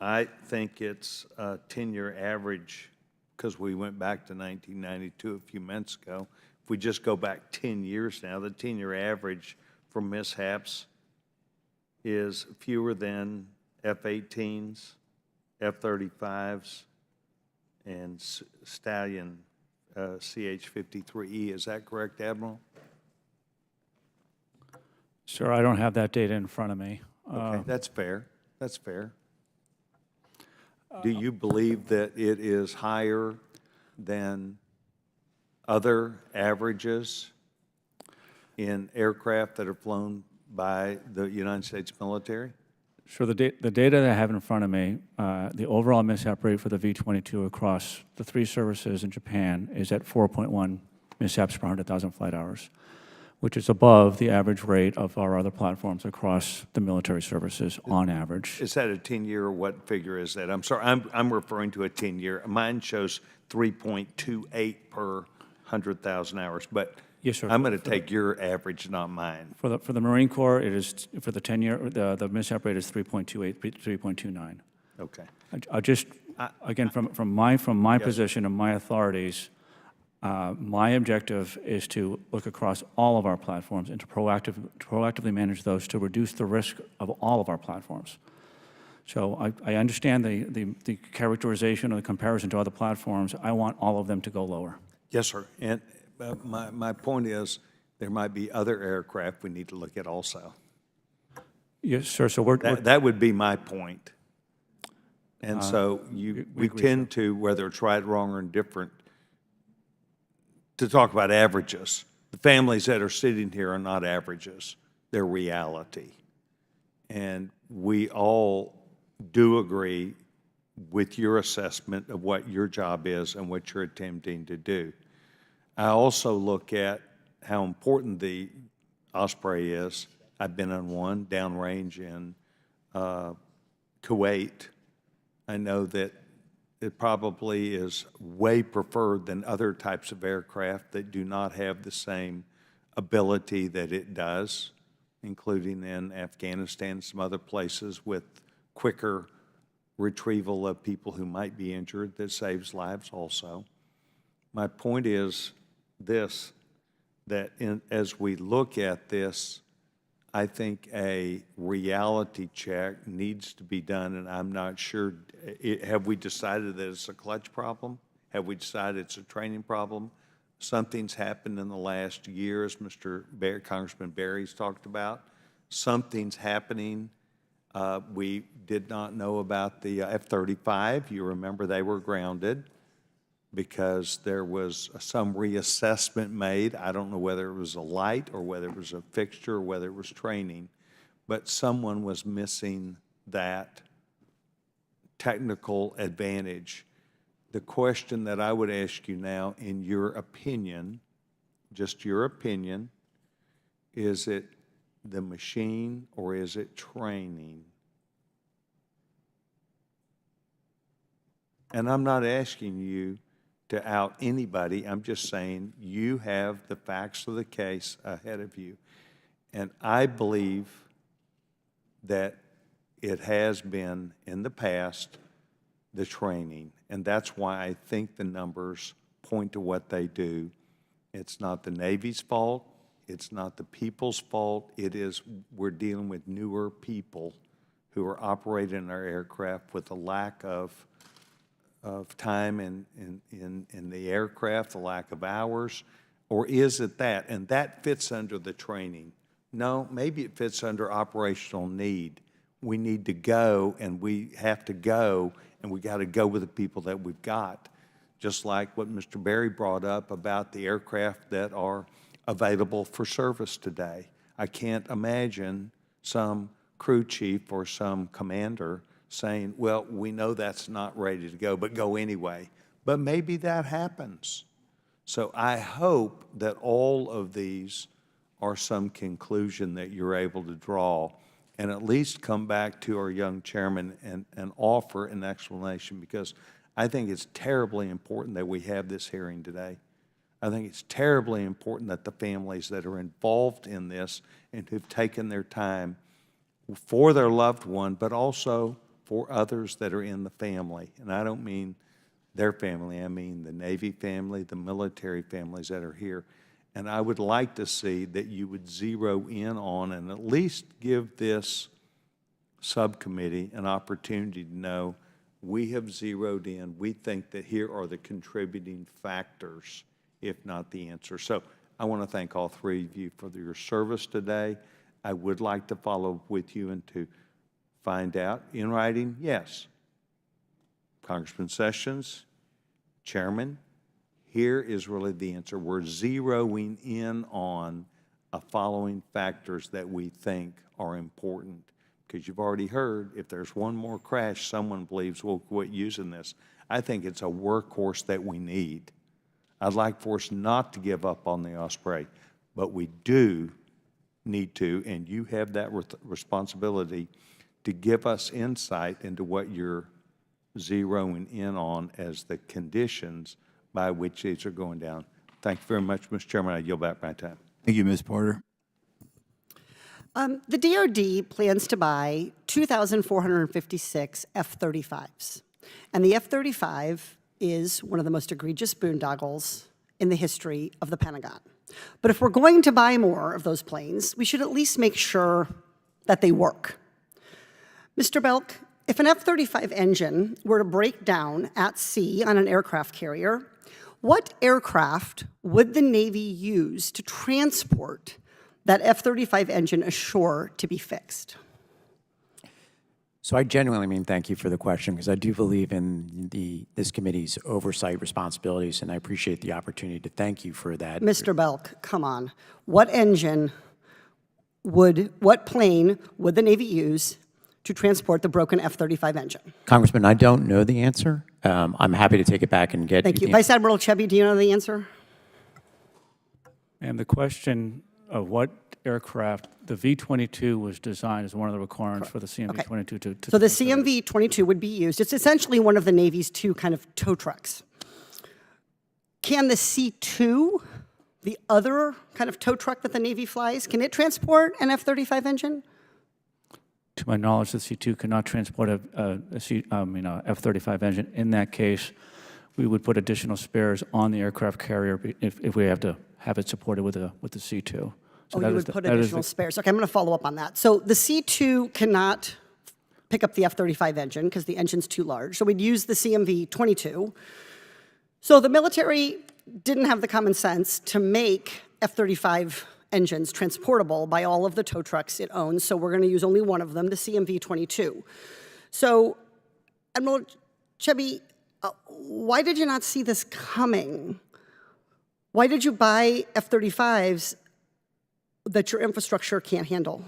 I think it's a 10-year average, because we went back to 1992 a few minutes ago. If we just go back 10 years now, the 10-year average for mishaps is fewer than F-18s, F-35s, and Stallion CH-53E. Is that correct, Admiral?
Sir, I don't have that data in front of me.
Okay, that's fair. That's fair. Do you believe that it is higher than other averages in aircraft that are flown by the United States military?
Sure, the data that I have in front of me, the overall mishap rate for the V-22 across the three services in Japan is at 4.1 mishaps per 100,000 flight hours, which is above the average rate of our other platforms across the military services on average.
Is that a 10-year, or what figure is that? I'm sorry, I'm referring to a 10-year. Mine shows 3.28 per 100,000 hours, but
yes, sir.
I'm going to take your average, not mine.
For the Marine Corps, it is, for the 10-year, the mishap rate is 3.28, 3.29.
Okay.
I just, again, from my position and my authorities, my objective is to look across all of our platforms and to proactively manage those to reduce the risk of all of our platforms. So I understand the characterization or the comparison to other platforms. I want all of them to go lower.
Yes, sir. And my point is there might be other aircraft we need to look at also.
Yes, sir. So
That would be my point. And so we tend to, whether it's right, wrong, or indifferent, to talk about averages. The families that are sitting here are not averages. They're reality. And we all do agree with your assessment of what your job is and what you're attempting to do. I also look at how important the Osprey is. I've been on one downrange in Kuwait. I know that it probably is way preferred than other types of aircraft that do not have the same ability that it does, including in Afghanistan and some other places with quicker retrieval of people who might be injured that saves lives also. My point is this, that as we look at this, I think a reality check needs to be done, and I'm not sure, have we decided that it's a clutch problem? Have we decided it's a training problem? Something's happened in the last year, as Congressman Berry's talked about. Something's happening. We did not know about the F-35. You remember they were grounded because there was some reassessment made. I don't know whether it was a light or whether it was a fixture or whether it was training, but someone was missing that technical advantage. The question that I would ask you now, in your opinion, just your opinion, is it the machine or is it training? And I'm not asking you to out anybody. I'm just saying you have the facts of the case ahead of you. And I believe that it has been in the past the training. And that's why I think the numbers point to what they do. It's not the Navy's fault. It's not the people's fault. It is we're dealing with newer people who are operating our aircraft with a lack of time in the aircraft, the lack of hours, or is it that? And that fits under the training. No, maybe it fits under operational need. We need to go, and we have to go, and we got to go with the people that we've got. Just like what Mr. Berry brought up about the aircraft that are available for service today. I can't imagine some crew chief or some commander saying, well, we know that's not ready to go, but go anyway. But maybe that happens. So I hope that all of these are some conclusion that you're able to draw and at least come back to our young chairman and offer an explanation, because I think it's terribly important that we have this hearing today. I think it's terribly important that the families that are involved in this and who've taken their time for their loved one, but also for others that are in the family. And I don't mean their family, I mean the Navy family, the military families that are here. And I would like to see that you would zero in on and at least give this subcommittee an opportunity to know we have zeroed in. We think that here are the contributing factors, if not the answer. So I want to thank all three of you for your service today. I would like to follow up with you and to find out in writing, yes. Congressman Sessions, Chairman, here is really the answer. We're zeroing in on following factors that we think are important, because you've already heard if there's one more crash, someone believes we'll quit using this. I think it's a workhorse that we need. I'd like for us not to give up on the Osprey, but we do need to, and you have that responsibility to give us insight into what you're zeroing in on as the conditions by which these are going down. Thank you very much, Mr. Chairman. I yield back my time.
Thank you, Ms. Porter.
The DoD plans to buy 2,456 F-35s. And the F-35 is one of the most egregious boondoggles in the history of the Pentagon. But if we're going to buy more of those planes, we should at least make sure that they work. Mr. Belk, if an F-35 engine were to break down at sea on an aircraft carrier, what aircraft would the Navy use to transport that F-35 engine ashore to be fixed?
So I genuinely mean thank you for the question, because I do believe in this committee's oversight responsibilities, and I appreciate the opportunity to thank you for that.
Mr. Belk, come on. What plane would the Navy use to transport the broken F-35 engine?
Congressman, I don't know the answer. I'm happy to take it back and get
Thank you.
the
Vice Admiral Chebby, do you know the answer?
And the question of what aircraft, the V-22 was designed as one of the requirements for the CMV-22 to
So the CMV-22 would be used. It's essentially one of the Navy's two kind of tow trucks. Can the C-2 the other kind of tow truck that the Navy flies, can it transport an F-35 engine?
To my knowledge, the C-2 cannot transport a F-35 engine. In that case, we would put additional spares on the aircraft carrier if we have to have it supported with the C-2. So
Oh, you would put additional spares. Okay, I'm going to follow up on that. So the C-2 cannot pick up the F-35 engine because the engine's too large. So we'd use the CMV-22. So the military didn't have the common sense to make F-35 engines transportable by all of the tow trucks it owns. So we're going to use only one of them, the CMV-22. So, Admiral Chebby, why did you not see this coming? Why did you buy F-35s that your infrastructure can't handle?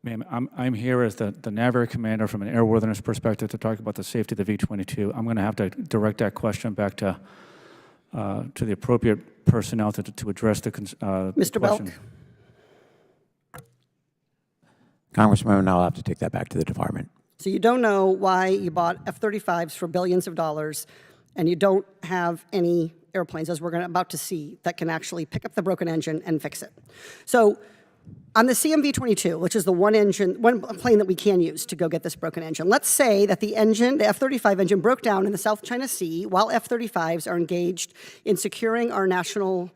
Ma'am, I'm here as the Naval Commander from an airworthiness perspective to talk about the safety of the V-22. I'm going to have to direct that question back to the appropriate personnel to address the
Mr.
question.
Belk?
Congresswoman, I'll have to take that back to the department.
So you don't know why you bought F-35s for billions of dollars, and you don't have any airplanes, as we're about to see, that can actually pick up the broken engine and fix it. So on the CMV-22, which is the one plane that we can use to go get this broken engine, let's say that the F-35 engine broke down in the South China Sea while F-35s are engaged in securing our national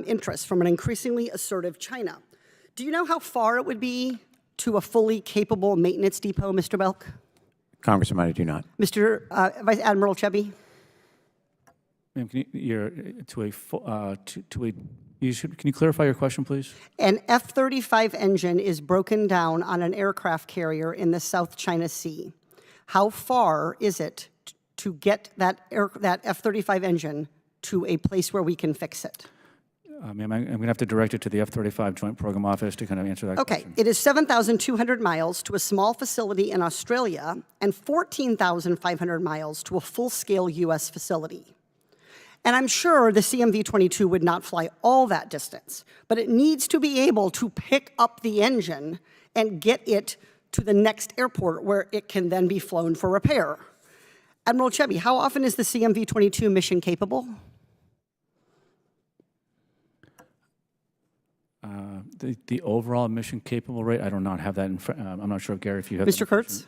interests from an increasingly assertive China. Do you know how far it would be to a fully capable maintenance depot, Mr. Belk?
Congresswoman, I do not.
Mr. Vice Admiral Chebby?
Ma'am, can you clarify your question, please?
An F-35 engine is broken down on an aircraft carrier in the South China Sea. How far is it to get that F-35 engine to a place where we can fix it?
Ma'am, I'm going to have to direct it to the F-35 Joint Program Office to kind of answer that
Okay,
question.
it is 7,200 miles to a small facility in Australia and 14,500 miles to a full-scale U.S. facility. And I'm sure the CMV-22 would not fly all that distance, but it needs to be able to pick up the engine and get it to the next airport where it can then be flown for repair. Admiral Chebby, how often is the CMV-22 mission capable?
The overall mission capable rate, I do not have that in front. I'm not sure, Gary, if you have
Mr. Kurtz?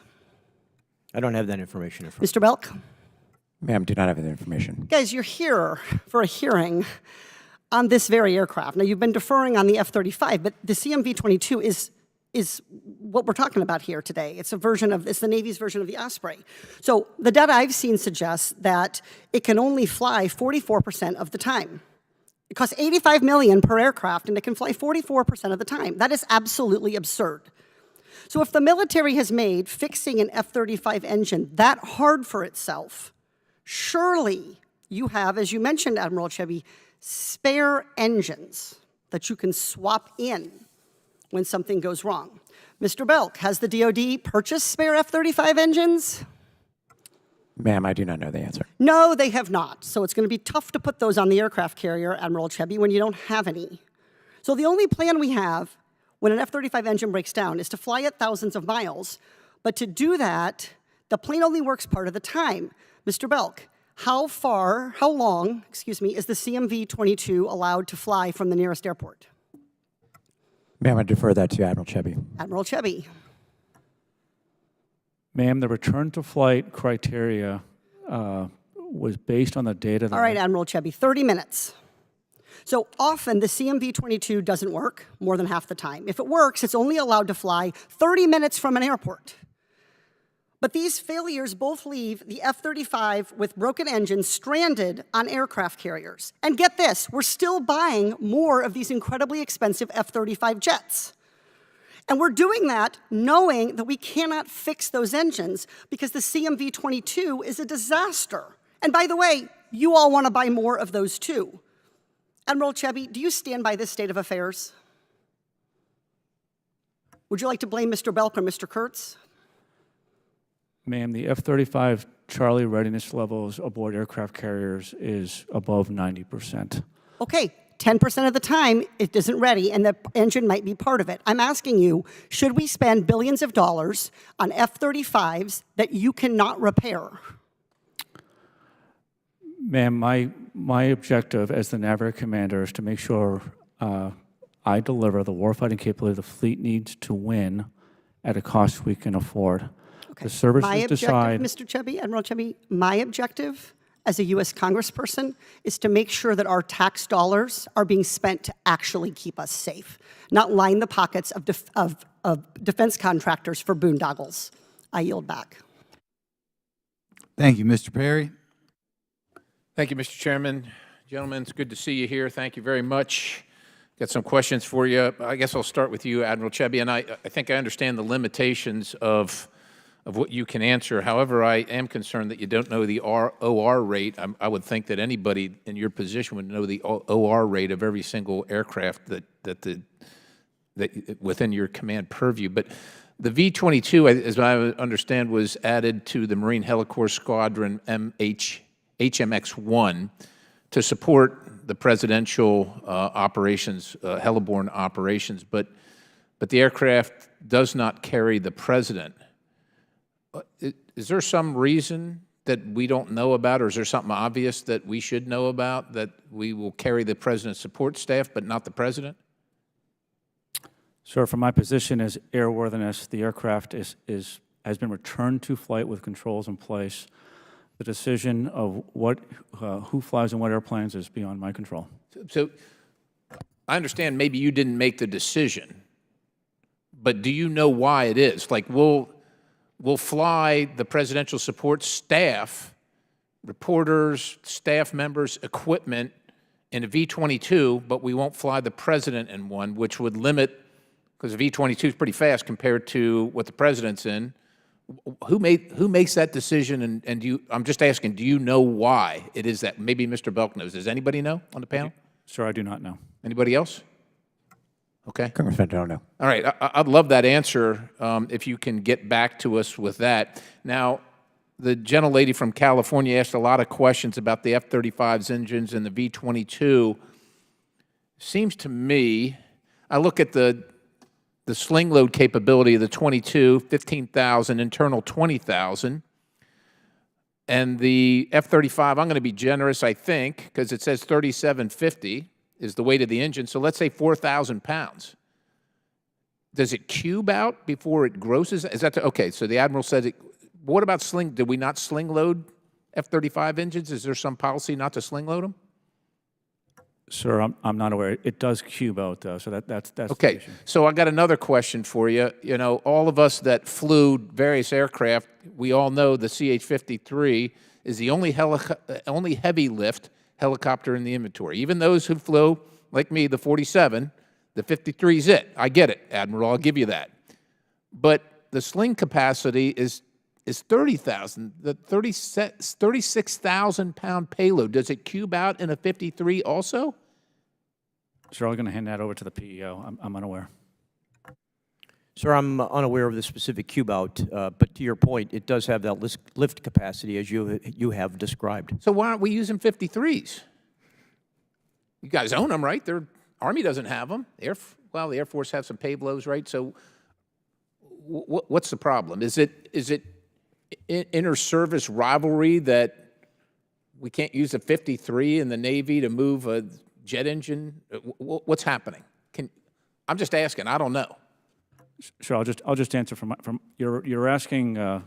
I don't have that information in front.
Mr. Belk?
Ma'am, do not have that information.
Guys, you're here for a hearing on this very aircraft. Now, you've been deferring on the F-35, but the CMV-22 is what we're talking about here today. It's the Navy's version of the Osprey. So the data I've seen suggests that it can only fly 44% of the time. It costs $85 million per aircraft, and it can fly 44% of the time. That is absolutely absurd. So if the military has made fixing an F-35 engine that hard for itself, surely you have, as you mentioned, Admiral Chebby, spare engines that you can swap in when something goes wrong. Mr. Belk, has the DoD purchased spare F-35 engines?
Ma'am, I do not know the answer.
No, they have not. So it's going to be tough to put those on the aircraft carrier, Admiral Chebby, when you don't have any. So the only plan we have when an F-35 engine breaks down is to fly it thousands of miles. But to do that, the plane only works part of the time. Mr. Belk, how long, is the CMV-22 allowed to fly from the nearest airport?
Ma'am, I defer that to Admiral Chebby.
Admiral Chebby.
Ma'am, the return to flight criteria was based on the data that
All right, Admiral Chebby, 30 minutes. So often the CMV-22 doesn't work more than half the time. If it works, it's only allowed to fly 30 minutes from an airport. But these failures both leave the F-35 with broken engines stranded on aircraft carriers. And get this, we're still buying more of these incredibly expensive F-35 jets. And we're doing that knowing that we cannot fix those engines because the CMV-22 is a disaster. And by the way, you all want to buy more of those too. Admiral Chebby, do you stand by this state of affairs? Would you like to blame Mr. Belk or Mr. Kurtz?
Ma'am, the F-35 Charlie readiness levels aboard aircraft carriers is above 90%.
Okay, 10% of the time it isn't ready and the engine might be part of it. I'm asking you, should we spend billions of dollars on F-35s that you cannot repair?
Ma'am, my my objective as the Navigator Commander is to make sure I deliver the warfighting capability the fleet needs to win at a cost we can afford.
Okay.
The services
My objective,
decide.
Mr. Chubby, Admiral Chubby, my objective as a U.S. congressperson is to make sure that our tax dollars are being spent to actually keep us safe, not line the pockets of defense contractors for boondoggles. I yield back.
Thank you, Mr. Perry.
Thank you, Mr. Chairman. Gentlemen, it's good to see you here. Thank you very much. Got some questions for you. I guess I'll start with you, Admiral Chebby, and I think I understand the limitations of what you can answer. However, I am concerned that you don't know the OR rate. I would think that anybody in your position would know the OR rate of every single aircraft that within your command purview. But the V-22, as I understand, was added to the Marine Helicorps Squadron HMX-1 to support the presidential operations, heliborne operations, but the aircraft does not carry the president. Is there some reason that we don't know about, or is there something obvious that we should know about, that we will carry the president's support staff but not the president?
Sir, from my position as airworthiness, the aircraft has been returned to flight with controls in place. The decision of who flies in what airplanes is beyond my control.
So I understand maybe you didn't make the decision, but do you know why it is? Like, we'll fly the presidential support staff, reporters, staff members, equipment in a V-22, but we won't fly the president in one, which would limit, because a V-22 is pretty fast compared to what the president's in. Who makes that decision, and I'm just asking, do you know why it is that? Maybe Mr. Belk knows. Does anybody know on the panel?
Sir, I do not know.
Anybody else? Okay.
Congressman, I don't know.
All right. I'd love that answer if you can get back to us with that. Now, the gentlelady from California asked a lot of questions about the F-35's engines and the V-22. Seems to me, I look at the sling load capability of the 22, 15,000, internal 20,000. And the F-35, I'm going to be generous, I think, because it says 3,750 is the weight of the engine. So let's say 4,000 pounds. Does it cube out before it grosses? Is that okay? So the Admiral said it. What about sling? Did we not sling load F-35 engines? Is there some policy not to sling load them?
Sir, I'm not aware. It does cube out, though, so that's
okay.
The issue.
So I got another question for you. You know, all of us that flew various aircraft, we all know the CH-53 is the only heavy lift helicopter in the inventory. Even those who flew, like me, the 47, the 53 is it. I get it, Admiral. I'll give you that. But the sling capacity is 30,000. The 36,000-pound payload. Does it cube out in a 53 also?
Sir, I'm going to hand that over to the PEO. I'm unaware.
Sir, I'm unaware of the specific cube out, but to your point, it does have that lift capacity as you have described.
So why aren't we using 53s? You guys own them, right? Army doesn't have them. The Air Force has some Pablos, right? So what's the problem? Is it inter-service rivalry that we can't use a 53 in the Navy to move a jet engine? What's happening? I'm just asking. I don't know.
Sure, I'll just answer from you're asking, the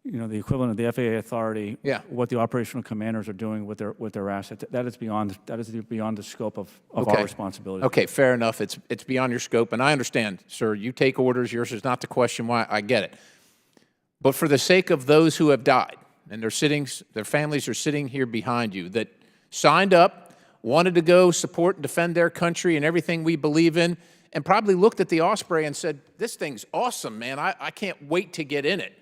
equivalent of the FAA authority.
Yeah.
What the operational commanders are doing with their assets. That is beyond the scope of
Okay.
our responsibility.
Okay, fair enough. It's beyond your scope, and I understand, sir. You take orders. Yours is not to question why. I get it. But for the sake of those who have died, and their families are sitting here behind you, that signed up, wanted to go support and defend their country and everything we believe in, and probably looked at the Osprey and said, this thing's awesome, man. I can't wait to get in it.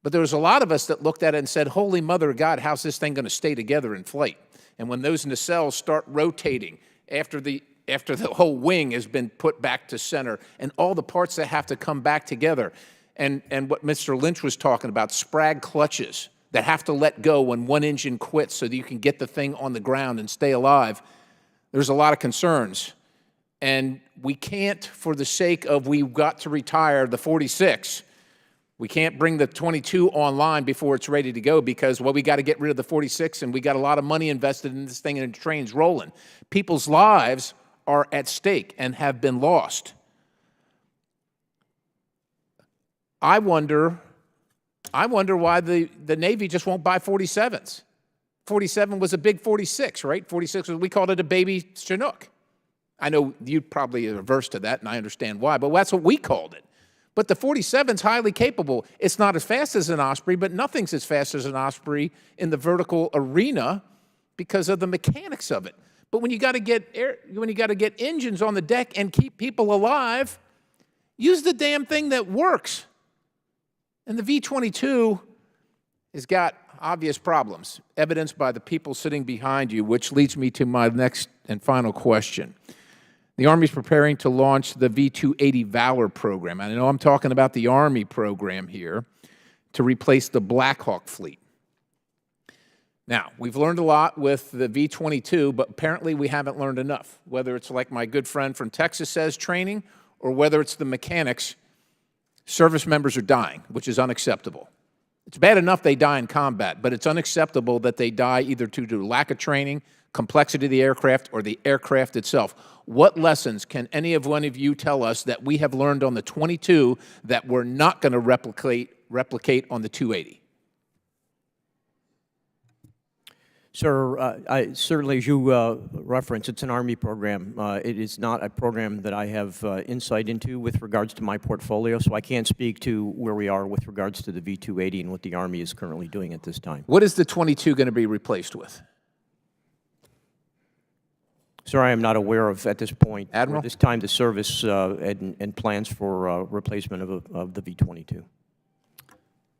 But there was a lot of us that looked at it and said, holy mother of God, how's this thing going to stay together in flight? And when those nacelles start rotating after the whole wing has been put back to center and all the parts that have to come back together, and what Mr. Lynch was talking about, sprag clutches that have to let go when one engine quits so that you can get the thing on the ground and stay alive, there's a lot of concerns. And we can't, for the sake of we've got to retire the 46, We can't bring the 22 online before it's ready to go because, well, we got to get rid of the 46 and we got a lot of money invested in this thing and the train's rolling. People's lives are at stake and have been lost. I wonder why the Navy just won't buy 47s. 47 was a big 46, right? 46 we called it a baby Chinook. I know you probably are averse to that, and I understand why, but that's what we called it. But the 47's highly capable. It's not as fast as an Osprey, but nothing's as fast as an Osprey in the vertical arena because of the mechanics of it. But when you got to get engines on the deck and keep people alive, use the damn thing that works. And the V-22 has got obvious problems, evidenced by the people sitting behind you, which leads me to my next and final question. The Army's preparing to launch the V-280 Valor program. I know I'm talking about the Army program here to replace the Black Hawk fleet. Now, we've learned a lot with the V-22, but apparently we haven't learned enough, whether it's like my good friend from Texas says, training, or whether it's the mechanics. Service members are dying, which is unacceptable. It's bad enough they die in combat, but it's unacceptable that they die either due to lack of training, complexity of the aircraft, or the aircraft itself. What lessons can any of one of you tell us that we have learned on the 22 that we're not going to replicate on the 280?
Sir, certainly, as you reference, it's an Army program. It is not a program that I have insight into with regards to my portfolio, so I can't speak to where we are with regards to the V-280 and what the Army is currently doing at this time.
What is the 22 going to be replaced with?
Sir, I am not aware of, at this point,
Admiral?
at this time, the service and plans for replacement of the V-22.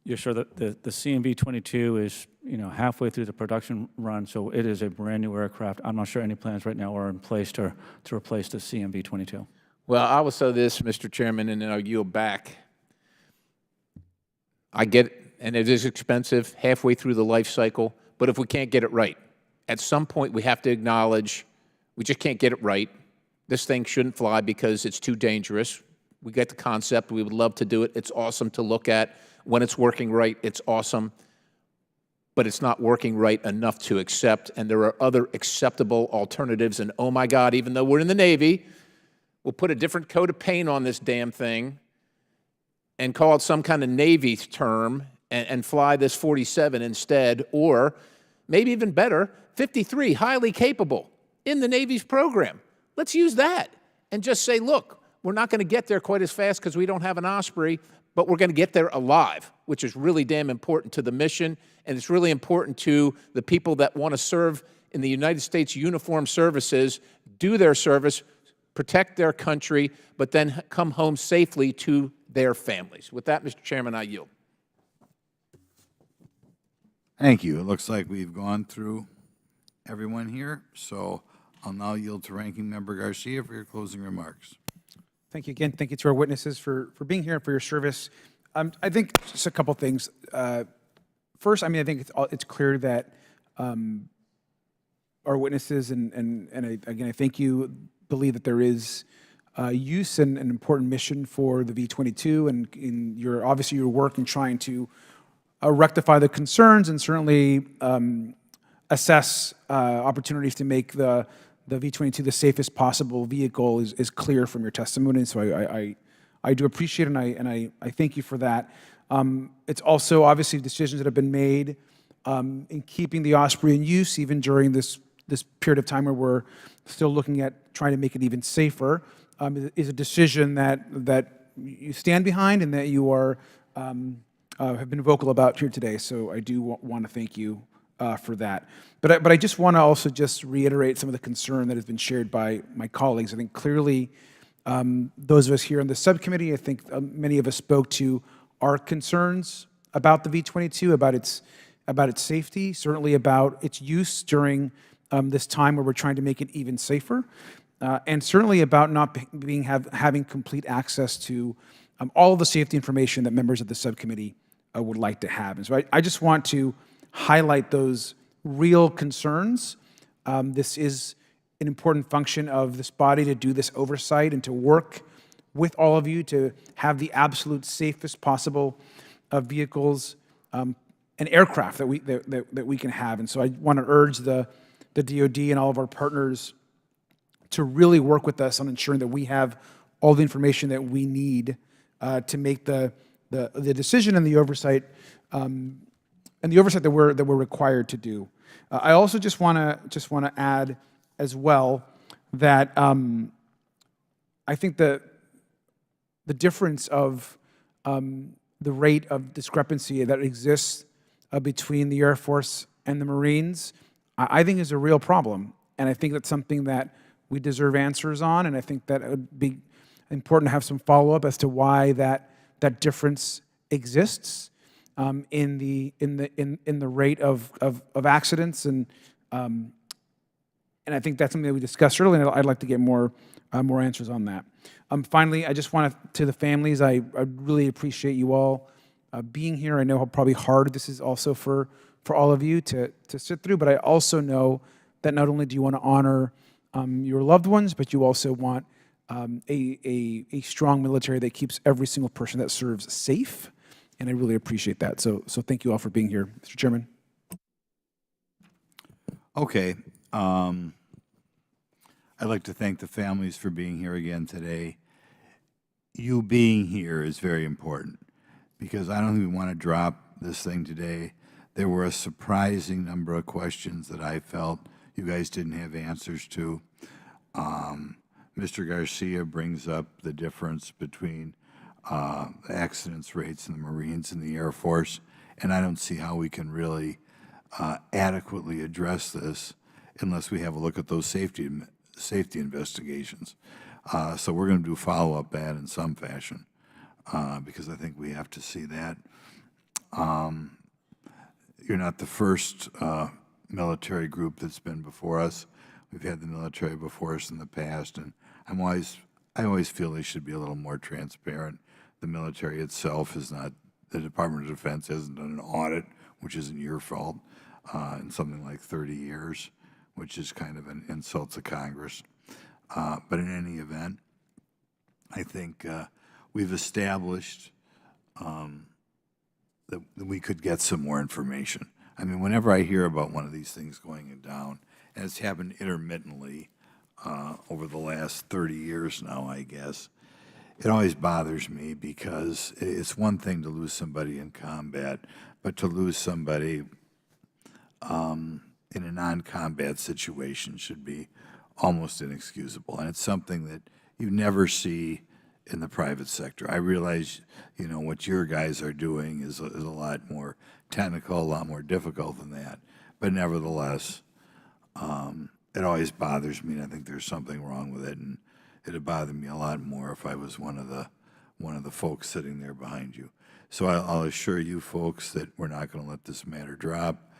You're sure that the CMV-22 is, halfway through the production run, so it is a brand new aircraft. I'm not sure any plans right now are in place to replace the CMV-22.
Well, I will say this, Mr. Chairman, and then I'll yield back. I get it, and it is expensive halfway through the life cycle, but if we can't get it right, at some point we have to acknowledge we just can't get it right. This thing shouldn't fly because it's too dangerous. We get the concept. We would love to do it. It's awesome to look at. When it's working right, it's awesome. But it's not working right enough to accept, and there are other acceptable alternatives. And oh my God, even though we're in the Navy, we'll put a different coat of paint on this damn thing and call it some kind of Navy term and fly this 47 instead, or maybe even better, 53, highly capable in the Navy's program. Let's use that and just say, look, we're not going to get there quite as fast because we don't have an Osprey, but we're going to get there alive, which is really damn important to the mission, and it's really important to the people that want to serve in the United States Uniformed Services, do their service, protect their country, but then come home safely to their families. With that, Mr. Chairman, I yield.
Thank you. It looks like we've gone through everyone here, so I'll now yield to Ranking Member Garcia for your closing remarks.
Thank you again. Thank you to our witnesses for being here and for your service. I think just a couple things. First, I think it's clear that our witnesses and I thank you, believe that there is use and an important mission for the V-22, and in obviously your work in trying to rectify the concerns and certainly assess opportunities to make the V-22 the safest possible vehicle is clear from your testimony. So I do appreciate it, and I thank you for that. It's also obviously decisions that have been made in keeping the Osprey in use, even during this period of time where we're still looking at trying to make it even safer, is a decision that you stand behind and that you have been vocal about here today. So I do want to thank you for that. But I just want to also just reiterate some of the concern that has been shared by my colleagues. I think clearly those of us here in the subcommittee, I think many of us spoke to our concerns about the V-22, about its safety, certainly about its use during this time where we're trying to make it even safer, and certainly about not having complete access to all of the safety information that members of the subcommittee would like to have. And so I just want to highlight those real concerns. This is an important function of this body to do this oversight and to work with all of you to have the absolute safest possible vehicles and aircraft that we can have. And so I want to urge the DoD and all of our partners to really work with us on ensuring that we have all the information that we need to make the decision and the oversight that we're required to do. I also just want to add as well that I think the difference of the rate of discrepancy that exists between the Air Force and the Marines, I think is a real problem. And I think that's something that we deserve answers on, and I think that it would be important to have some follow-up as to why that difference exists in the rate of accidents, and I think that's something that we discussed earlier, and I'd like to get more answers on that. Finally, I just want to the families, I really appreciate you all being here. I know how probably hard this is also for all of you to sit through, but I also know that not only do you want to honor your loved ones, but you also want a strong military that keeps every single person that serves safe, and I really appreciate that. So thank you all for being here, Mr. Chairman.
Okay. I'd like to thank the families for being here again today. You being here is very important, because I don't think we want to drop this thing today. There were a surprising number of questions that I felt you guys didn't have answers to. Mr. Garcia brings up the difference between accidents rates in the Marines and the Air Force, and I don't see how we can really adequately address this unless we have a look at those safety investigations. So we're going to do follow-up that in some fashion, because I think we have to see that. You're not the first military group that's been before us. We've had the military before us in the past, and I always feel they should be a little more transparent. The military itself is not, the Department of Defense hasn't done an audit, which isn't your fault, in something like 30 years, which is kind of an insult to Congress. But in any event, I think we've established that we could get some more information. I mean, whenever I hear about one of these things going down, and it's happened intermittently over the last 30 years now, I guess, it always bothers me, because it's one thing to lose somebody in combat, but to lose somebody in a non-combat situation should be almost inexcusable. And it's something that you never see in the private sector. I realize, you know, what your guys are doing is a lot more technical, a lot more difficult than that. But nevertheless, it always bothers me, and I think there's something wrong with it. And it'd bother me a lot more if I was one of the folks sitting there behind you. So I'll assure you folks that we're not going to let this matter drop.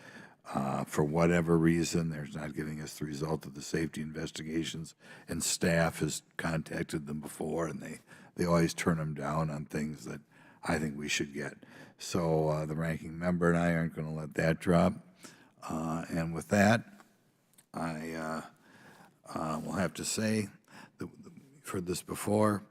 For whatever reason, they're not giving us the result of the safety investigations, and staff has contacted them before, and they always turn them down on things that I think we should get. So the ranking member and I aren't going to let that drop. And with that, I will have to say, you've heard this before,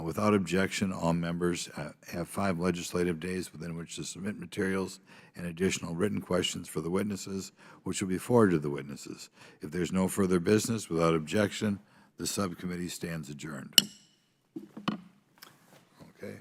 without objection, all members have 5 legislative days within which to submit materials and additional written questions for the witnesses, which will be forwarded to the witnesses. If there's no further business, without objection, the subcommittee stands adjourned. Okay.